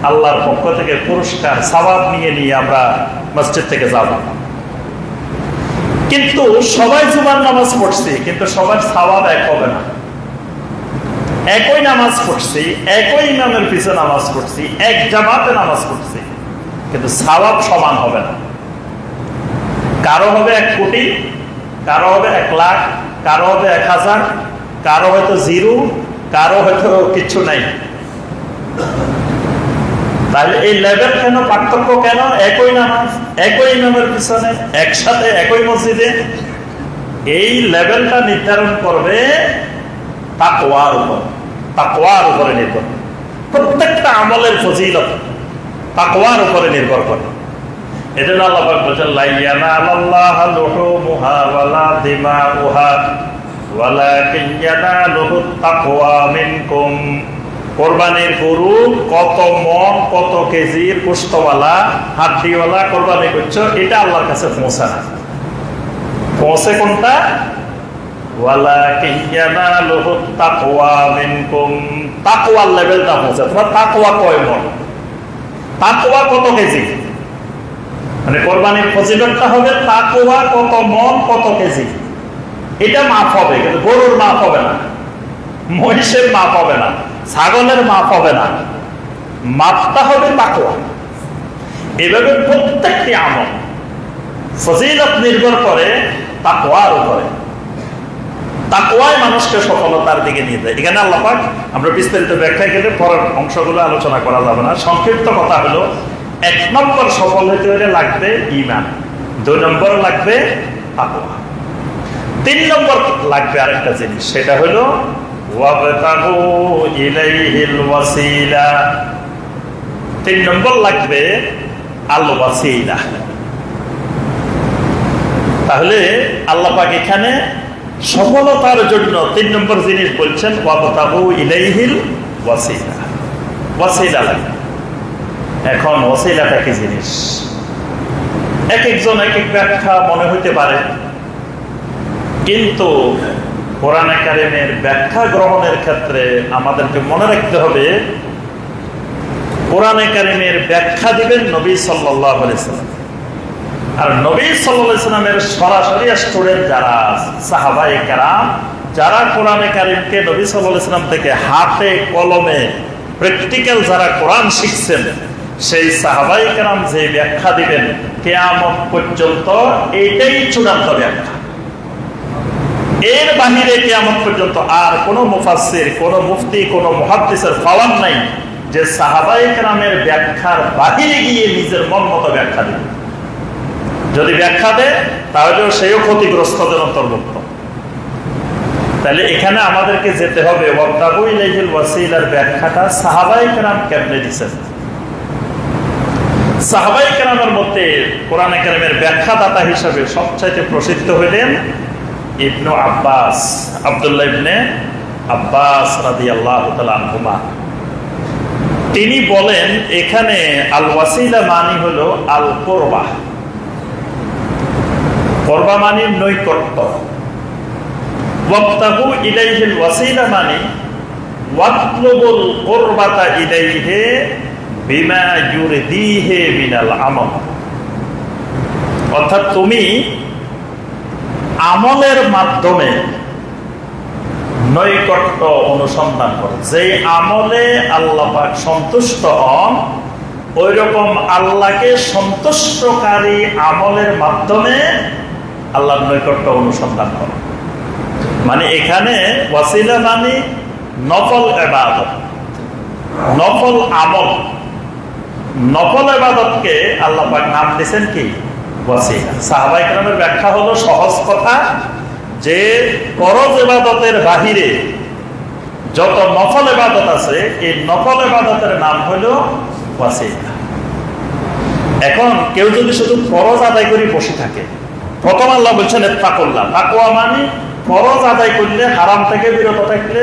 আল্লাহর পক্ষ থেকে পুরস্কার সওয়াব নিয়ে আমরা মসজিদ থেকে যাব। কিন্তু সবাই জুমার নামাজ পড়ছি, কিন্তু সবার সওয়াব এক হবে না। একই নামাজ পড়ছি, একই ইমামের পিছনে নামাজ পড়ছি, এক জামাতে নামাজ পড়ছি, কিন্তু সওয়াব সমান হবে না। কারো হবে 1 কোটি, কারো হবে 1 লাখ, কারো হবে 1000, কারো হয়তো 0, কারো হয়তো কিছু নাই। তাহলে এই লেভেল কেন, পার্থক্য কেন? একই নামাজ, একই ইমামের পিছনে, একসাথে একই মসজিদে। এই লেভেলটা নির্ধারণ করবে তাকওয়ার উপর, তাকওয়ার উপরে নির্ভর। প্রত্যেকটা আমলের ফজিলত তাকওয়ার উপরে নির্ভর করে। এজন্য আল্লাহ পাক বলেন লা ইয়ানালাল্লাহু লুহুমুহা ওয়ালা দিমাউহা ওয়ালাকিন ইয়ানালুহুত তাকওয়া মিনকুম। কুরবানির গরু কত মন, কত কেজির গোশতওয়ালা, হাড্ডিওয়ালা কুরবানি করছো, এটা আল্লাহর কাছে পৌঁছে না। পৌঁছে কোনটা? ওয়ালাকিন ইয়ানালুহুত তাকওয়া মিনকুম। তাকওয়ার লেভেলটা পৌঁছে। তোমার তাকওয়া কয় মন, তাকওয়া কত কেজি, মানে কোরবানির ফজিলতটা হবে তাকওয়া কত মন, কত কেজি, এটা মাপ হবে। কিন্তু গরুর মাপ হবে না, মহিষের মাপ হবে না, ছাগলের মাপ হবে না, মাপটা হবে তাকওয়া। এভাবে প্রত্যেকটি আমল ফজিলত নির্ভর করে তাকওয়ার উপরে। তাকওয়াই মানুষকে সফলতার দিকে নিয়ে যায়। এখানে আল্লাহ পাক, আমরা বিস্তারিত ব্যাখ্যায় গেলে পরের অংশগুলো আলোচনা করা যাবে না। সংক্ষিপ্ত কথা হলো 1 নম্বর সফল হতে হলে লাগবে ঈমান, 2 নম্বর লাগবে তাকওয়া, 3 নম্বর লাগবে আরেকটা জিনিস, সেটা হলো ওয়াবতাগু ইলাইহিল ওয়াসিলা। 3 নম্বর লাগবে আল ওয়াসিলা। তাহলে আল্লাহ পাক এখানে সফলতার জন্য 3 নম্বর জিনিস বলছেন ওয়াবতাগু ইলাইহিল ওয়াসিলা। ওয়াসিলা লাগবে। এখন ওয়াসিলাটা কি জিনিস? এক একজন এক এক ব্যাখ্যা মনে হইতে পারে, কিন্তু কোরআনে কারিমের ব্যাখ্যা গ্রহণের ক্ষেত্রে আমাদেরকে মনে রাখতে হবে কোরআনে কারিমের ব্যাখ্যা দিবেন নবী সাল্লাল্লাহু আলাইহি সাল্লাম। আর নবী সাল্লাল্লাহু আলাইহি সাল্লামের সরাসরি স্টুডেন্ট যারা সাহাবায়ে কেরাম, যারা কোরআনে কারিমকে নবী সাল্লাল্লাহু আলাইহি সাল্লাম থেকে হাতে কলমে প্র্যাকটিক্যাল যারা কোরআন শিখছেন, সেই সাহাবায়ে কেরাম যে ব্যাখ্যা দিবেন কিয়ামত পর্যন্ত এটাই চূড়ান্ত ব্যাখ্যা। এর বাহিরে কিয়ামত পর্যন্ত আর কোনো মুফাসসির, কোনো মুফতি, কোনো মুহাদ্দিসের পাওয়ার নাই যে সাহাবায়ে কেরামের ব্যাখ্যার বাহিরে গিয়ে নিজের মন মতো ব্যাখ্যা দিবে। যদি ব্যাখ্যা দেয় তাহলেও সেও ক্ষতিগ্রস্তদের অন্তর্ভুক্ত। তাহলে এখানে আমাদেরকে যেতে হবে ওয়াবতাগু ইলাইহিল ওয়াসিলার ব্যাখ্যাটা সাহাবায়ে কেরাম কেমনে দিয়েছেন। সাহাবায়ে কেরামের মধ্যে কোরআনে কারিমের ব্যাখ্যাদাতা হিসেবে সবচাইতে প্রসিদ্ধ হলেন ইবনু আব্বাস, আব্দুল্লাহ ইবনে আব্বাস রাদিয়াল্লাহু তাআলা আনহুমা, তিনি বলেন এখানে আল ওয়াসিলা মানে হলো আল কুরবা, কুরবা মানে নৈকট্য। ওয়াবতাগু ইলাইহিল ওয়াসিলা মানে ওয়াতলুবুল কুরবাতা ইলাইহি বিমা ইউরদিহি মিনাল আমল। অর্থাৎ তুমি আমলের মাধ্যমে নৈকট্য অনুসন্ধান করো, যে আমলে আল্লাহ পাক সন্তুষ্ট হন ওই রকম আল্লাহকে সন্তুষ্টকারী আমলের মাধ্যমে আল্লাহর নৈকট্য অনুসন্ধান করো। মানে এখানে ওয়াসিলা মানে নফল ইবাদত, নফল আমল। নফল ইবাদতকে আল্লাহ পাক নাম দিয়েছেন কি? ওয়াসিলা। সাহাবায়ে কেরামের ব্যাখ্যা হলো সহজ কথা, যে ফরজ ইবাদতের বাহিরে যত নফল ইবাদত আছে এই নফল ইবাদতের নাম হলো ওয়াসিলা। এখন কেউ যদি শুধু ফরজ আদায় করে বসে থাকে, প্রথম আল্লাহ বলছেন তাকওয়া। তাকওয়া মানে ফরজ আদায় করলে, হারাম থেকে বিরত থাকলে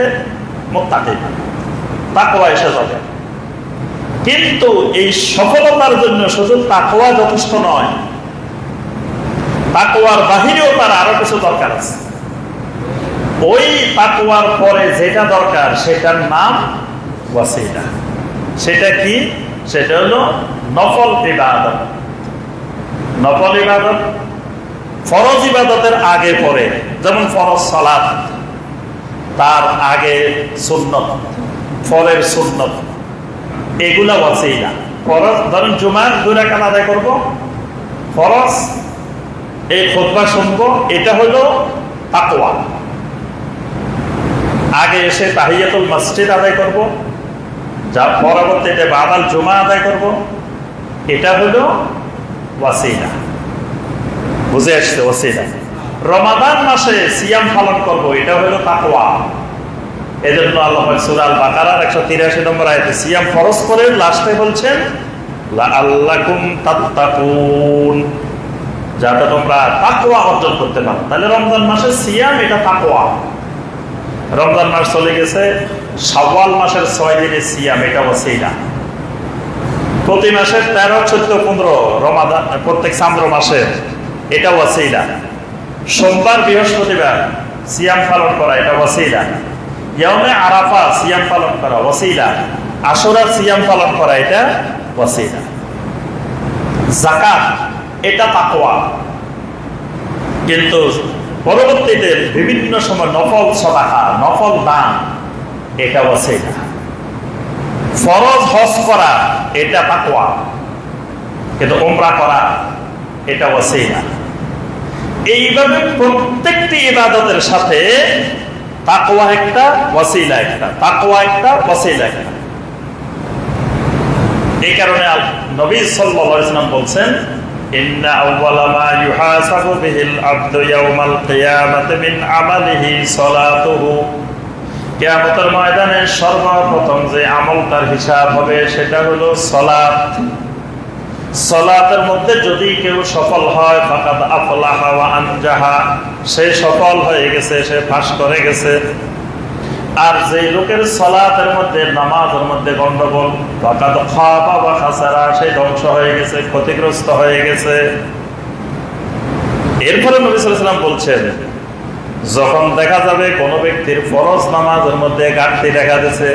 মুত্তাকি, তাকওয়া এসে যাবে। কিন্তু এই সফলতার জন্য শুধু তাকওয়া যথেষ্ট নয়, তাকওয়ার বাহিরেও তার আরো কিছু দরকার আছে। ওই তাকওয়ার পরে যেটা দরকার সেটার নাম ওয়াসিলা। সেটা কি? সেটা হলো নফল ইবাদত। নফল ইবাদত ফরজ ইবাদতের আগে পরে, যেমন ফরজ সালাত, তার আগে সুন্নত, ফলের সুন্নত, এগুলা ওয়াসিলা। ফরজ ধরেন জুমার 2 রাকাত আদায় করব, ফরজ এই খুতবা শুনবো, এটা হলো তাকওয়া। আগে এসে তাহিয়াতুল মসজিদ আদায় করব, যা পরবর্তীতে বাদাল জুমা আদায় করব, এটা হলো ওয়াসিলা। বুঝে আসছে? ওয়াসিলা। রমাদান মাসে সিয়াম পালন করব, এটা হলো তাকওয়া। এজন্য আল্লাহ সূরা আল বাকারার 183 নম্বর আয়াতে সিয়াম ফরজ করে লাস্টে বলছেন লাআল্লাকুম তাত্তাকুন, যাতে তোমরা তাকওয়া অর্জন করতে পারো। তাহলে রমজান মাসের সিয়াম এটা তাকওয়া। রমজান মাস চলে গেছে, শাওয়াল মাসের 6 দিনের সিয়াম, এটা ওয়াসিলা। প্রতি মাসের 13, 14, 15 রমাদান, প্রত্যেক চান্দ্র মাসে, এটা ওয়াসিলা। সোমবার বৃহস্পতিবার সিয়াম পালন করা, এটা ওয়াসিলা। ইয়াউমে আরাফা সিয়াম পালন করা ওয়াসিলা। আশুরা সিয়াম পালন করা, এটা ওয়াসিলা। যাকাত এটা তাকওয়া। কিন্তু পরবর্তীতে বিভিন্ন সময় নফল সাদাকা, নফল দান, এটা ওয়াসিলা। ফরজ হজ করা এটা তাকওয়া, কিন্তু উমরা করা এটা ওয়াসিলা। এইভাবে প্রত্যেকটি ইবাদতের সাথে তাকওয়া একটা, ওয়াসিলা একটা, তাকওয়া একটা, ওয়াসিলা একটা। এই কারণে নবী সাল্লাল্লাহু আলাইহি ওয়াসাল্লাম বলছেন ইন্না আউওয়ালা মা ইউহাসাবু বিহিল আবদু ইয়াওমাল কিয়ামাতি মিন আমালিহি সালাতুহু। কিয়ামতের ময়দানে সর্বপ্রথম যে আমল তার হিসাব হবে সেটা হলো সালাত। সালাতের মধ্যে যদি কেউ সফল হয় ফাকাদ আফলাহা ওয়া আনজাহা, সে সফল হয়ে গেছে, সে পাস করে গেছে। আর যে লোকের সালাতের মধ্যে, নামাজের মধ্যে গন্ডগোল, ফাকাদ খাবা ওয়া খাসারা, সে ধ্বংস হয়ে গেছে, ক্ষতিগ্রস্ত হয়ে গেছে। এরপরে নবী সাল্লাল্লাহু আলাইহি ওয়াসাল্লাম বলছেন, যখন দেখা যাবে কোন ব্যক্তির ফরজ নামাজের মধ্যে ঘাটতি দেখা দিয়েছে,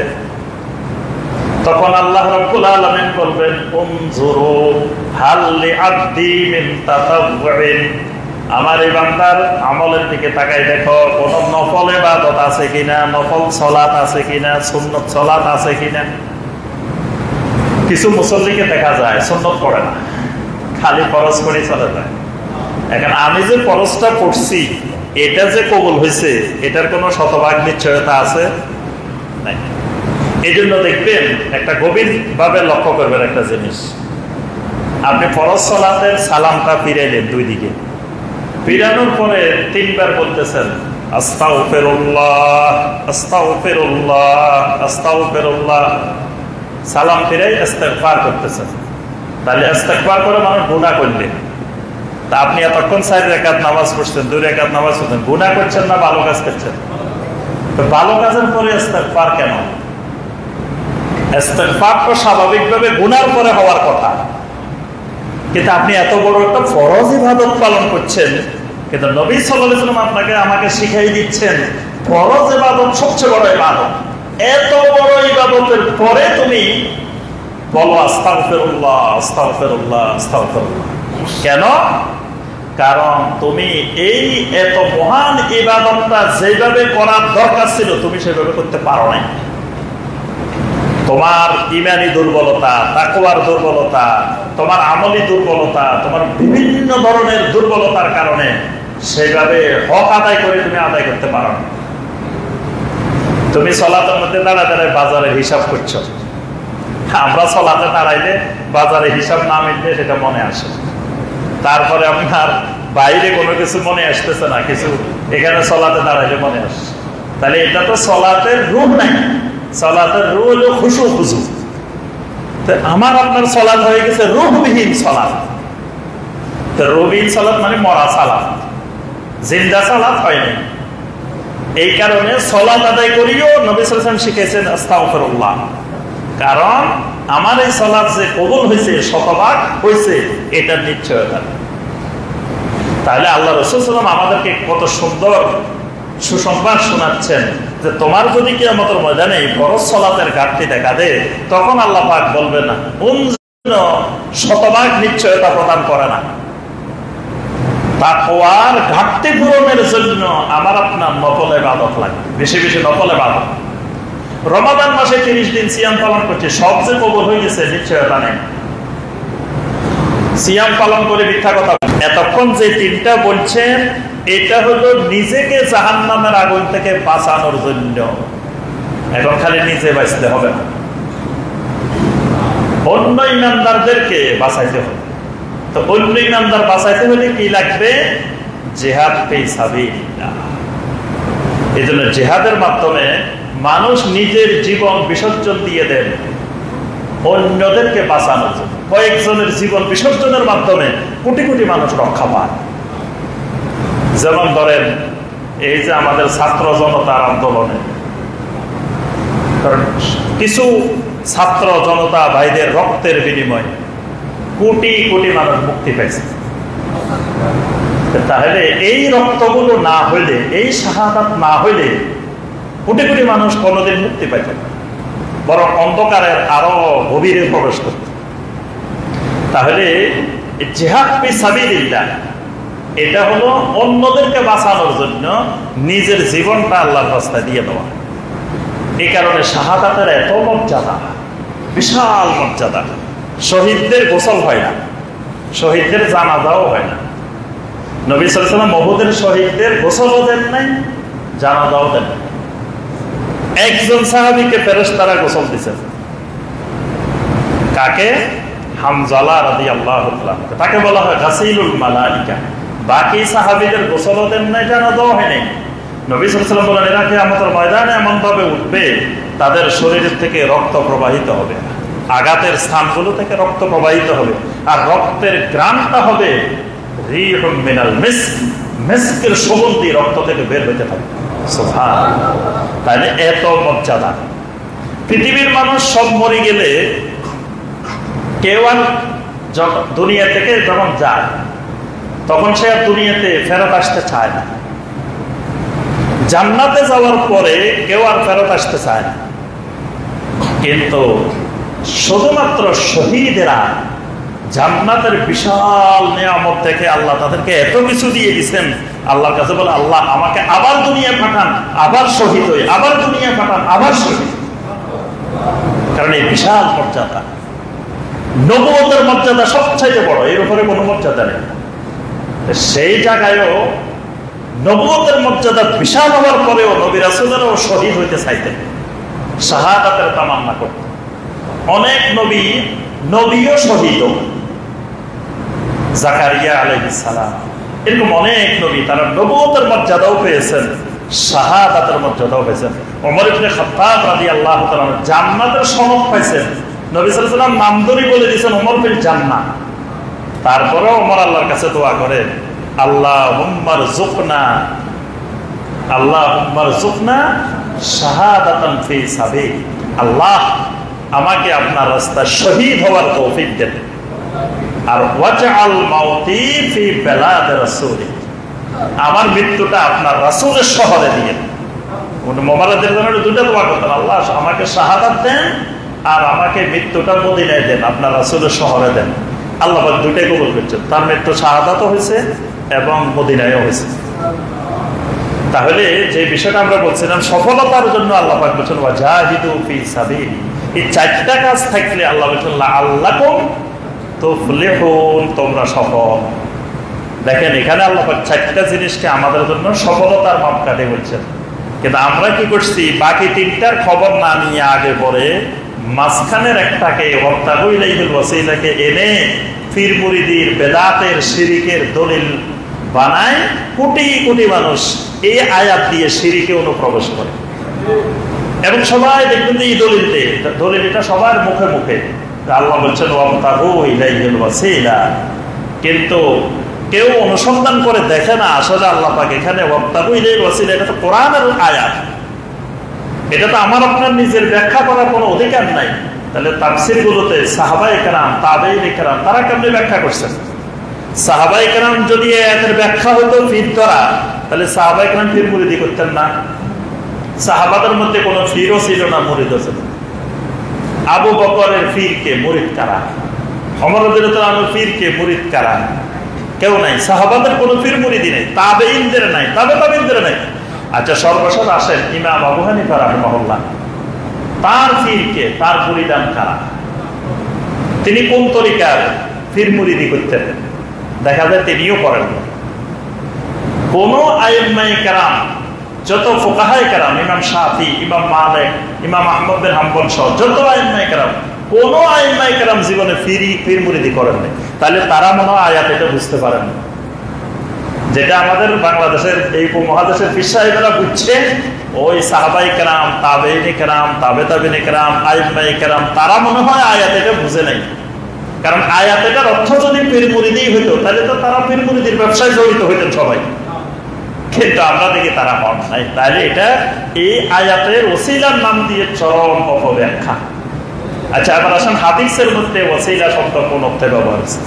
তখন আল্লাহ রাব্বুল আলামিন বলবেন উনজুরু হাল লিআবদি মিন তাতাওউইন, আমার এই বান্দার আমলের দিকে তাকাই দেখো, কোন নফল ইবাদত আছে কিনা, নফল সালাত আছে কিনা, সুন্নত সালাত আছে কিনা। কিছু মুসল্লিকে দেখা যায় সুন্নত পড়ে না, খালি ফরজ করে চলে যায়। এখন আমি যে ফরজটা পড়ছি এটা যে কবুল হয়েছে এটার কোনো শতভাগ নিশ্চয়তা আছে নাই। এই জন্য দেখবেন একটা গভীর ভাবে লক্ষ্য করবেন একটা জিনিস, আপনি ফরজ সালাতের সালামটা ফিরাইলেন, 2 দিকে ফিরানোর পরে 3 বার বলতেছেন আস্তাগফিরুল্লাহ, আস্তাগফিরুল্লাহ, আস্তাগফিরুল্লাহ, সালাম ফিরাই ইস্তেগফার করতেছেন। তাহলে ইস্তেগফার করে মানুষ গুনাহ করলে তা আপনি এতক্ষণ 4 রাকাত নামাজ পড়ছেন, 2 রাকাত নামাজ পড়ছেন, গুনাহ করছেন না ভালো কাজ করছেন? তো ভালো কাজের পরে ইস্তেগফার কেন? ইস্তেগফার তো স্বাভাবিকভাবে গুনার পরে হওয়ার কথা, কিন্তু আপনি এত বড় একটা ফরজ ইবাদত পালন করছেন, কিন্তু নবী সাল্লাল্লাহু আলাইহি ওয়াসাল্লাম আপনাকে আমাকে শিখাই দিচ্ছেন ফরজ ইবাদত সবচেয়ে বড় ইবাদত। এত বড় ইবাদতের পরে তুমি বলো আস্তাগফিরুল্লাহ আস্তাগফিরুল্লাহ আস্তাগফিরুল্লাহ। কেন? কারণ তুমি এই এত মহান ইবাদতটা যেভাবে করার দরকার ছিল তুমি সেভাবে করতে পারো নাই। তোমার ঈমানি দুর্বলতা, তাকওয়ার দুর্বলতা, তোমার আমলি দুর্বলতা, তোমার বিভিন্ন ধরনের দুর্বলতার কারণে সেভাবে হক আদায় করে তুমি আদায় করতে পারো না। তুমি সালাতের মধ্যে দাঁড়ায় দাঁড়ায় বাজারের হিসাব করছো। আমরা সালাতে দাঁড়াইলে বাজারে হিসাব না মিললে সেটা মনে আসে, তারপরে আপনার বাইরে কোনো কিছু মনে আসতেছে না, কিছু এখানে সালাতে দাঁড়াইলে মনে আসে। তাহলে এটা তো সালাতের রূহ নাই, সালাতের রূহ হলো খুশু খুশু। আমার আপনার সালাত হয়ে গেছে রূহবিহীন সালাত। তো রূহবিহীন সালাত মানে মরা সালাত, জিন্দা সালাত হয়নি। এই কারণে সালাত আদায় করিও নবী সাল্লাল্লাহু আলাইহি ওয়াসাল্লাম শিখেছেন আস্তাগফিরুল্লাহ, কারণ আমার এই সালাত যে কবুল হয়েছে, শতভাগ হয়েছে, এটার নিশ্চয়তা। তাহলে আল্লাহ রাসূল সাল্লাল্লাহু আলাইহি ওয়াসাল্লাম আমাদেরকে কত সুন্দর সুসংবাদ শোনাচ্ছেন যে তোমার যদি কিয়ামতের ময়দানে ফরজ সালাতের ঘাটতি দেখা দেয়, তখন আল্লাহ পাক বলবেন না কোন শতভাগ নিশ্চয়তা প্রদান করে না। তাকওয়ার ঘাটতি পূরণের জন্য আমার আপনার নফল ইবাদত লাগে, বেশি বেশি নফল ইবাদত। রমাদান মাসে 30 দিন সিয়াম পালন করছে, সব যে কবুল হয়ে গেছে নিশ্চয়তা নেই। সিয়াম পালন করে মিথ্যা কথা। এতক্ষণ যে 3টা বলছেন এটা হলো নিজেকে জাহান্নামের আগুন থেকে বাঁচানোর জন্য। এখন খালি নিজে বাঁচতে হবে না, অন্য ইমানদারদেরকে বাঁচাইতে হবে। তো অন্য ইমানদার বাঁচাইতে হলে কি লাগবে? জিহাদ ফি সাবিলিল্লাহ। এই জন্য জিহাদের মাধ্যমে মানুষ নিজের জীবন বিসর্জন দিয়ে দেন অন্যদেরকে বাঁচানোর জন্য। কয়েকজনের জীবন বিসর্জনের মাধ্যমে কোটি কোটি মানুষ রক্ষা পায়। যেমন ধরেন এই যে আমাদের ছাত্র জনতার আন্দোলনে কিছু ছাত্র জনতা ভাইদের রক্তের বিনিময়ে কোটি কোটি মানুষ মুক্তি পেয়েছে। তাহলে এই রক্তগুলো না হইলে, এই শাহাদাত না হইলে কোটি কোটি মানুষ কোনোদিন মুক্তি পাইত না, বরং অন্ধকারের আরো গভীরে প্রবেশ করত। তাহলে জিহাদ ফি সাবিলিল্লাহ এটা হলো অন্যদেরকে বাঁচানোর জন্য নিজের জীবনটা আল্লাহর রাস্তায় দিয়ে দেওয়া। এই কারণে শাহাদাতের এত মর্যাদা, বিশাল মর্যাদা। শহীদদের গোসল হয় না, শহীদদের জানাজাও হয় না। নবী সাল্লাল্লাহু আলাইহি ওয়াসাল্লাম উহুদের শহীদদের গোসলও দেন নাই, জানাজাও দেন নাই। একজন সাহাবীকে ফেরেশতারা গোসল দিয়েছেন। কাকে? হামজালা রাদিয়াল্লাহু তাআলা, তাকে বলা হয় গাসিলুল মালাইকা। বাকি সাহাবীদের গোসলও দেন নাই, জানাজাও হয় নাই। নবী সাল্লাল্লাহু আলাইহি ওয়াসাল্লাম বলেন এরা কিয়ামতের ময়দানে এমন ভাবে উঠবে তাদের শরীরের থেকে রক্ত প্রবাহিত হবে, আঘাতের স্থানগুলো থেকে রক্ত প্রবাহিত হবে, আর রক্তের ঘ্রাণটা হবে রিহুম মিনাল মিস্ক, মিস্কের সুগন্ধি রক্ত থেকে বের হতে থাকে। সুবহানাল্লাহ। তাহলে এত মর্যাদা। পৃথিবীর মানুষ সব মরে গেলে কেউ আর দুনিয়া থেকে যখন যায় তখন সে আর দুনিয়াতে ফেরত আসতে চায় না। জান্নাতে যাওয়ার পরে কেউ আর ফেরত আসতে চায় না, কিন্তু শুধুমাত্র শহীদেরা জান্নাতের বিশাল নিয়ামত থেকে আল্লাহ তাদেরকে এত কিছু দিয়ে দিচ্ছেন। আল্লাহর কাছে বলে আল্লাহ আমাকে আবার দুনিয়া পাঠান, আবার শহীদ হই, আবার দুনিয়া পাঠান, আবার শহীদ। কারণ এই বিশাল মর্যাদা, নবুয়তের মর্যাদা সবচাইতে বড়, এর উপরে কোনো মর্যাদা নেই। সেই জায়গায়ও নবুয়তের মর্যাদা বিশাল হওয়ার পরেও নবী রাসূলরাও শহীদ হইতে চাইতেন, শাহাদাতের তামান্না করতেন। অনেক নবী, নবীও শহীদ, জাকারিয়া আলাইহিস সালাম, এরকম অনেক নবী তারা নবুয়তের মর্যাদাও পেয়েছেন, শাহাদাতের মর্যাদাও পেয়েছেন। ওমর ইবনে খাত্তাব রাদিয়াল্লাহু তাআলা জান্নাতের সনদ পাইছেন। নবী সাল্লাল্লাহু আলাইহি ওয়াসাল্লাম নাম ধরে বলে দিয়েছেন ওমর বিল জান্নাহ। তারপরেও ওমর আল্লাহর কাছে দোয়া করে, আল্লাহুম্মা রযুকনা শাহাদাতান ফি সাবিল, আল্লাহ আমাকে আপনার রাস্তায় শহীদ হওয়ার তৌফিক দেন। আর ওয়াজআল মাউতি ফি বালাদ রাসূলি, আমার মৃত্যুটা আপনার রাসূলের শহরে দিয়েন। মোহাম্মদের জন্য দুটো দোয়া করতেন, আল্লাহ আমাকে শাহাদাত দেন আর আমাকে মৃত্যুটা মদিনায় দেন, আপনার রাসূলের শহরে দেন। আল্লাহ দুটাই কবুল করছেন, তার মৃত্যু শাহাদাতও হয়েছে এবং মদিনায়ও হয়েছে। তাহলে যে বিষয়টা আমরা বলছিলাম সফলতার জন্য আল্লাহ পাক বলেছেন ওয়াজাহিদু ফি সাবিলি, এই চারটা কাজ থাকলে আল্লাহ বলেছেন লাআল্লাকুম তুফলিহুন, তোমরা সফল। দেখেন এখানে আল্লাহ পাক চারটা জিনিসকে আমাদের জন্য সফলতার মাপকাঠি বলছেন, কিন্তু আমরা কি করছি বাকি তিনটার খবর না নিয়ে আগে পরে মাঝখানের একটাকে ওয়াবতাগুইলাইহিল ওয়াসিলাকে এনে পীর মুরিদির বেদাতের শিরিকের দলিল বানায়। কোটি কোটি মানুষ এই আয়াত দিয়ে শিরিকে অনুপ্রবেশ করে এবং সবাই দেখবেন যে এই দলিল এটা সবার মুখে মুখে আল্লাহ বলছেন ওয়াবতাগুইলাইহিল ওয়াসিলা, কিন্তু কেউ অনুসন্ধান করে দেখে না আসলে আল্লাহ পাক এখানে ওয়াবতাগুইলাইহিল ওয়াসিলা, এটা তো কোরআনের আয়াত, এটা তো আমার আপনার নিজের ব্যাখ্যা করার কোনো অধিকার নাই। তাহলে তাফসীর গুলোতে সাহাবায়ে কেরাম তাবেঈনে কেরাম তারা কেমনে ব্যাখ্যা করছেন? সাহাবায়ে কেরাম যদি এর ব্যাখ্যা হতো পীর ধরা, তাহলে সাহাবায়ে কেরাম পীর মুরিদি করতেন না। সাহাবাদের মধ্যে কোনো পীরও ছিল না, মুরিদও ছিল। আবু বকরের পীরকে মুরিদ কারা, ওমর রাদিয়াল্লাহু আনহুর পীরকে মুরিদ কারা? কেউ নাই। সাহাবাদের কোনো পীর মুরিদি নেই, তাবেঈনদের নাই, তাবেঈনদের নাই। আচ্ছা সর্বশেষ আসেন ইমাম আবু হানিফা রাহিমাহুল্লাহ, তার পীরকে, তার মুরিদান কারা? তিনি কোন তরিকার পীর মুরিদি করতেন? দেখা যায় তিনিও করেন না। কোন আইম্মায়ে কেরাম, যত ফুকাহায়ে কেরাম, ইমাম শাফি, ইমাম মালিক, ইমাম আহমদ বিন হাম্বল সহ যত আইম্মায়ে কেরাম, কোন আইম্মায়ে কেরাম জীবনে পীর মুরিদি করেন নাই। তাহলে তারা মনে হয় আয়াত এটা বুঝতে পারেন না, যেটা আমাদের বাংলাদেশের এই উপমহাদেশের পীর সাহেবেরা বুঝছে। ওই সাহাবায়ে কেরাম, তাবেঈনে কেরাম, তাবেঈনে কেরাম, আইম্মায়ে কেরাম তারা মনে হয় আয়াত এটা বুঝে নাই। কারণ আয়াত এটার অর্থ যদি পীর মুরিদি হইতো তাহলে তো তারা পীর মুরিদির ব্যবসায় জড়িত হইতেন সবাই, কিন্তু আমরা দেখি তারা হন নাই। তাহলে এটা এই আয়াতের ওসিলার নাম দিয়ে চরম অপব্যাখ্যা। আচ্ছা আবার আসেন হাদিসের মধ্যে ওসিলা শব্দ কোন অর্থে ব্যবহার হয়েছে?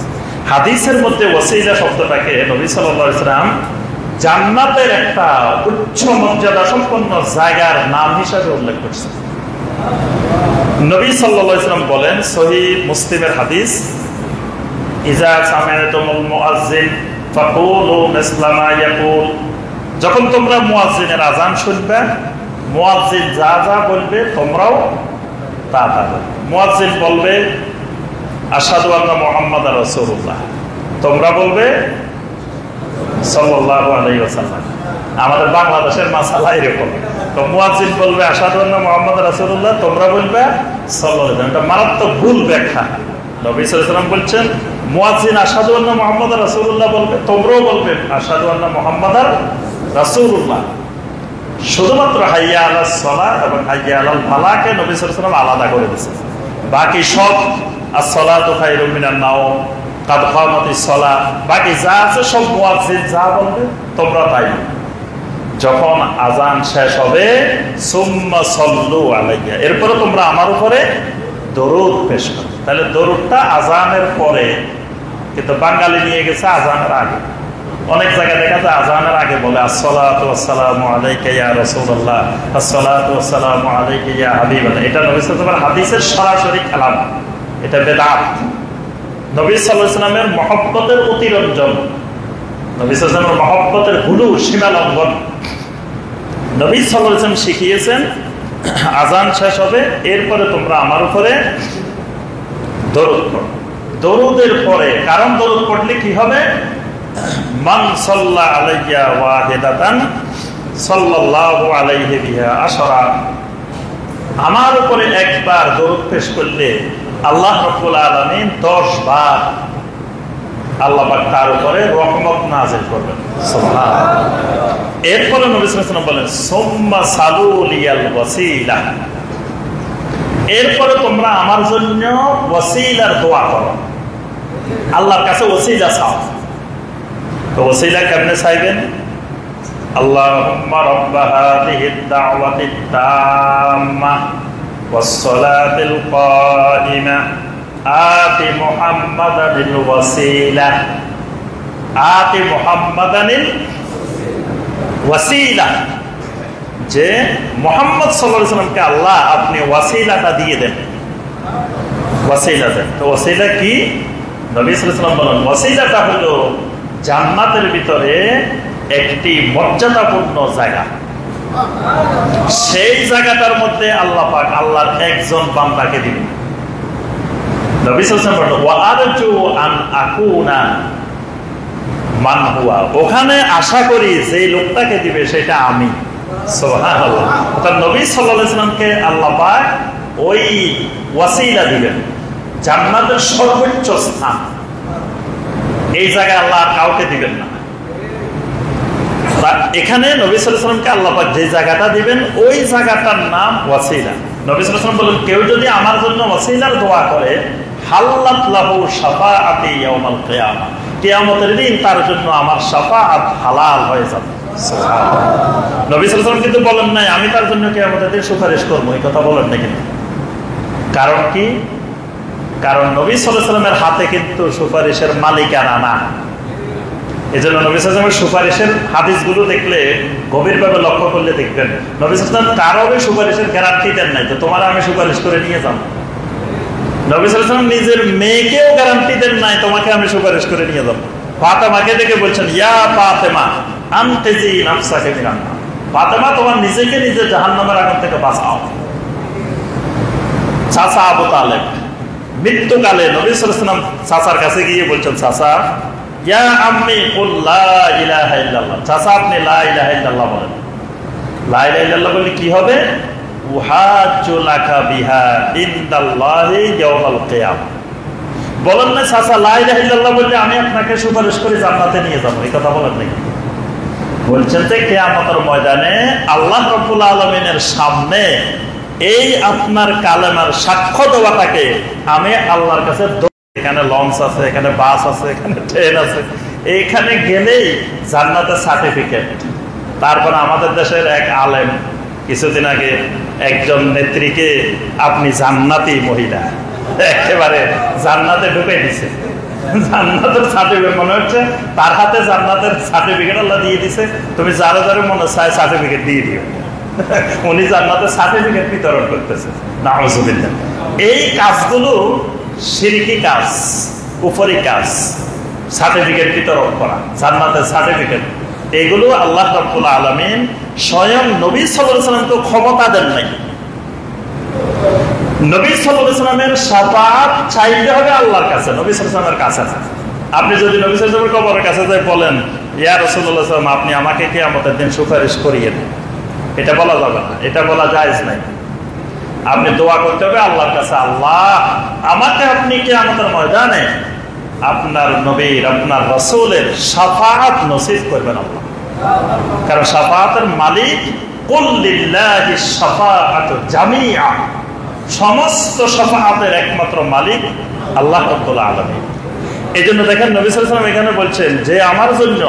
হাদিসের মধ্যে ওসিলা শব্দটাকে নবী সাল্লাল্লাহু আলাইহি ওয়াসাল্লাম জান্নাতের একটা উচ্চ মর্যাদা সম্পন্ন জায়গার নাম হিসেবে উল্লেখ করছেন। নবী সাল্লাল্লাহু আলাইহি ওয়াসাল্লাম বলেন, সহিহ মুসলিমের হাদিস, ইজা সামি'তুমুল মুআজ্জিন ফাকুলু মিসলা মা ইয়াকুল, যখন তোমরা মুয়াজ্জিনের আযান শুনবে, মুয়াজ্জিন যা যা বলবে তোমরাও তা তা বলবে। মুয়াজ্জিন বলবে আশহাদু আন্না মুহাম্মাদার রাসূলুল্লাহ, তোমরা বলবে সাল্লাল্লাহু আলাইহি ওয়াসাল্লাম। আমাদের বাংলাদেশের মাসালা এরকম, তো মুয়াজ্জিন বলবে আশহাদু আন্না মুহাম্মাদার রাসূলুল্লাহ, তোমরা বলবে সাল্লাল্লাহু আলাইহি ওয়াসাল্লাম। এটা মারাত্মক ভুল ব্যাখ্যা। নবী সাল্লাল্লাহু আলাইহি ওয়াসাল্লাম বলছেন মুয়াজ্জিন আশহাদু আন্না মুহাম্মাদার রাসূলুল্লাহ বলবে, তোমরাও বলবে আশহাদু আন্না মুহাম্মাদার রাসূলুল্লাহ। শুধুমাত্র হাইয়া আলাস সালাত এবং হাইয়া আলাল ফালাহকে নবী সাল্লাল্লাহু আলাইহি ওয়াসাল্লাম আলাদা করে দিয়েছেন। বাকি সব আসসালাতু খায়রুম মিনান নাওম, কাদ কামাতিস সালাহ, বাকি যা আছে সব মুয়াজ্জিন যা বলবে তোমরা তাই। যখন আযান শেষ হবে সুম্মা সাল্লু আলাইয়া, এরপরে তোমরা আমার উপরে দরুদ পেশ করো। তাহলে দরুদটা আযানের পরে, কিন্তু বাঙালি নিয়ে গেছে আযানের আগে। অনেক জায়গায় দেখা যায় আযানের আগে বলে আসসালাতু ওয়াসসালামু আলাইকা ইয়া রাসূলুল্লাহ, আসসালাতু ওয়াসসালামু আলাইকা ইয়া হাবিবাল্লাহ। এটা নবী সাল্লাল্লাহু আলাইহি ওয়াসাল্লামের হাদিসের সরাসরি কালাম, এটা বেদাত। নবী সাল্লাল্লাহু আলাইহি ওয়াসাল্লামের মহব্বতের অতিরঞ্জন, নবী সাল্লাল্লাহু আলাইহি ওয়াসাল্লামের মহব্বতের হুলু সীমা লঙ্ঘন। নবী সাল্লাল্লাহু আলাইহি ওয়াসাল্লাম শিখিয়েছেন আযান শেষ হবে, এরপরে তোমরা আমার উপরে দরুদ পড়ো। দরুদের পরে, কারণ দরুদ পড়লে কি হবে? মান সাল্লা আলাইয়া ওয়াহিদাতান সাল্লাল্লাহু আলাইহি বিহা আশরা, আমার উপরে একবার দরুদ পেশ করলে আল্লাহ রাব্বুল আলামিন 10 বার আল্লাহ পাক তার উপরে রহমত নাযিল করবেন। সুবহানাল্লাহ। এরপরে নবী সাল্লাল্লাহু আলাইহি ওয়াসাল্লাম বলেন সুম্মা সালু লিয়াল ওয়াসিলা, এরপরে তোমরা আমার জন্য ওয়াসিলার দোয়া করো। আল্লাহর কাছে ওসিলা চাও। তো ওসিলা কেমনে চাইবেন? আল্লাহুম্মা রাব্বা হাযিহিদ দাওয়াতিত তাম্মাহ ওয়াস সালাতিল কাইমা আতি মুহাম্মাদানিল ওয়াসিলা আতি মুহাম্মাদানিল ওয়াসিলা, যে মুহাম্মদ সাল্লাল্লাহু আলাইহি ওয়াসাল্লামকে আল্লাহ আপনি ওয়াসিলাটা দিয়ে দেন, ওয়াসিলা দেন। তো ওয়াসিলা কি? নবী সাল্লাল্লাহু আলাইহি ওয়াসাল্লাম বলেন ওয়াসিলাটা হলো জান্নাতের ভিতরে একটি মর্যাদাপূর্ণ জায়গা। সেই জায়গাটার মধ্যে আল্লাহ পাক আল্লাহর একজন বান্দাকে দিবেন। নবী সাল্লাল্লাহু আলাইহি ওয়াসাল্লাম বলেন ওয়া আরজু আন আকুনা মান হুয়া, ওখানে আশা করি যে লোকটাকে দিবে সেটা আমি। সুবহানাল্লাহ। তার নবী সাল্লাল্লাহু আলাইহি ওয়াসাল্লামকে আল্লাহ পাক ওই ওয়াসিলা দিবেন, জান্নাতের সর্বোচ্চ স্থান। এই জায়গায় আল্লাহ কাউকে দিবেন না। এখানে নবী সাল্লাল্লাহু আলাইহি ওয়াসাল্লামকে আল্লাহ পাক যে জায়গাটা দিবেন ওই জায়গাটার নাম ওয়াসিলা। নবী সাল্লাল্লাহু আলাইহি ওয়াসাল্লাম বলেন কেউ যদি আমার জন্য ওয়াসিলার দোয়া করে হাল্লাত লাহু শাফাআতি ইয়াউমাল কিয়ামা, কিয়ামতের দিন তার জন্য আমার শাফাআত হালাল হয়ে যাবে। সুবহানাল্লাহ। নবী সাল্লাল্লাহু আলাইহি ওয়াসাল্লাম কিন্তু বলেন নাই আমি তার জন্য কিয়ামতের দিন সুপারিশ করব, এই কথা বলেন না কিন্তু। কারণ কি? কারণ নবী সাল্লাল্লাহু আলাইহি ওয়াসাল্লামের হাতে কিন্তু সুপারিশের মালিকানা না। এজন্য নবী সাল্লাল্লাহু আলাইহি ওয়াসাল্লামের সুপারিশের হাদিসগুলো দেখলে গভীরভাবে লক্ষ্য করলে দেখবেন নবী সাল্লাল্লাহু আলাইহি ওয়াসাল্লাম কারোর সুপারিশের গ্যারান্টি দেন নাই তো তোমার আমি সুপারিশ করে নিয়ে যাব। নবী সাল্লাল্লাহু আলাইহি ওয়াসাল্লাম নিজের মেয়েকেও গ্যারান্টি দেন নাই তোমাকে আমি সুপারিশ করে নিয়ে যাব। ফাতেমাকে দেখে বলছেন ইয়া ফাতেমা আনতিজি নাফসাকা মিনান নার, ফাতেমা তোমার নিজেকে নিজে জাহান্নামের আগুন থেকে বাঁচাও। চাচা আবু তালেব মৃত্যুকালে নবী সাল্লাল্লাহু আলাইহি ওয়াসাল্লাম চাচার কাছে গিয়ে বলছেন চাচা ইয়া আম্মি কুল লা ইলাহা ইল্লাল্লাহ, চাচা আপনি লা ইলাহা ইল্লাল্লাহ বলেন। লা ইলাহা ইল্লাল্লাহ বললে কি হবে? উহাজ্জু লাকা বিহা ইনদাল্লাহি ইয়াউমাল কিয়ামা। বলেন না চাচা লা ইলাহা ইল্লাল্লাহ বললে আমি আপনাকে সুপারিশ করে জান্নাতে নিয়ে যাব, এই কথা বলেন নাকি? বলছেন যে কিয়ামতের ময়দানে আল্লাহ রাব্বুল আলামিনের সামনে এই আপনার কালেমার সাক্ষ্য দেওয়াটাকে আমি আল্লাহর কাছে, এখানে লঞ্চ আছে, এখানে বাস আছে, এখানে ট্রেন আছে, এইখানে গেলেই জান্নাতের সার্টিফিকেট। তারপর আমাদের দেশের এক আলেম কিছুদিন আগে একজন নেত্রীকে আপনি জান্নাতি মহিলা একেবারে জান্নাতে ঢুকে দিছে, জান্নাতের সার্টিফিকেট মনে হচ্ছে তার হাতে জান্নাতের সার্টিফিকেট আল্লাহ দিয়ে দিছে, তুমি যারা যারা মনে চায় সার্টিফিকেট দিয়ে দিও। উনি জান্নাতের সার্টিফিকেট বিতরণ করতেছে। নাউযুবিল্লাহ। এই কাজগুলো শিরকি কাজ, কুফরি কাজ, সার্টিফিকেট বিতরণ করা, জান্নাতের সার্টিফিকেট, এগুলো আল্লাহ রাব্বুল আলামিন স্বয়ং নবী সাল্লাল্লাহু আলাইহি ওয়াসাল্লামকে ক্ষমতা দেন নাই। নবী সাল্লাল্লাহু আলাইহি ওয়াসাল্লামের শাফাআত চাইতে হবে আল্লাহর কাছে, নবী সাল্লাল্লাহু আলাইহি ওয়াসাল্লামের কাছে। আপনি যদি নবী সাল্লাল্লাহু আলাইহি ওয়াসাল্লামের কবরের কাছে যাই বলেন ইয়া রাসূলুল্লাহ সাল্লাল্লাহু আলাইহি ওয়াসাল্লাম আপনি আমাকে কিয়ামতের দিন সুপারিশ করিয়ে দেন, এটা বলা যাবে না, এটা বলা জায়েজ নাই। আপনি দোয়া করতে হবে আল্লাহর কাছে, আল্লাহ আমাকে আপনি কিয়ামতের ময়দানে আপনার নবীর, আপনার রাসূলের শাফাআত নসিব করবেন আল্লাহ। কারণ শাফাআতের মালিক কুল লিল্লাহিশ শাফাআতু জামিআ, সমস্ত শাফাআতের একমাত্র মালিক আল্লাহ রাব্বুল আলামিন। এইজন্য দেখেন নবী সাল্লাল্লাহু আলাইহি ওয়াসাল্লাম এখানে বলছেন যে আমার জন্য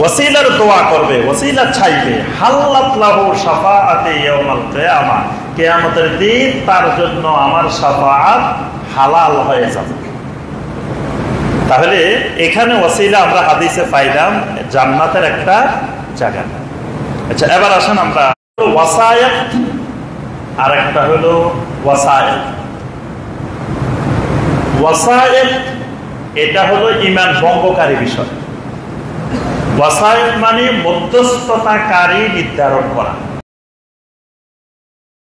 ওয়াসিলার দোয়া করবে, ওয়াসিলা চাইবে, হাল্লাত লাহু শাফাআতি ইয়াউমাল কিয়ামা, কিয়ামতের দিন তার জন্য আমার শাফাআত হালাল হয়ে যাবে। তাহলে এখানে ওয়াসিলা আমরা হাদিসে পাইলাম জান্নাতের একটা জায়গা। আচ্ছা এবার আসেন আমরা ওয়াসায়াত, আর একটা হলো ওয়াসায়াত। ওয়াসায়াত এটা হলো ঈমান ভঙ্গকারী বিষয়। ওয়াসায়াত মানে মধ্যস্থতাকারী নির্ধারণ করা।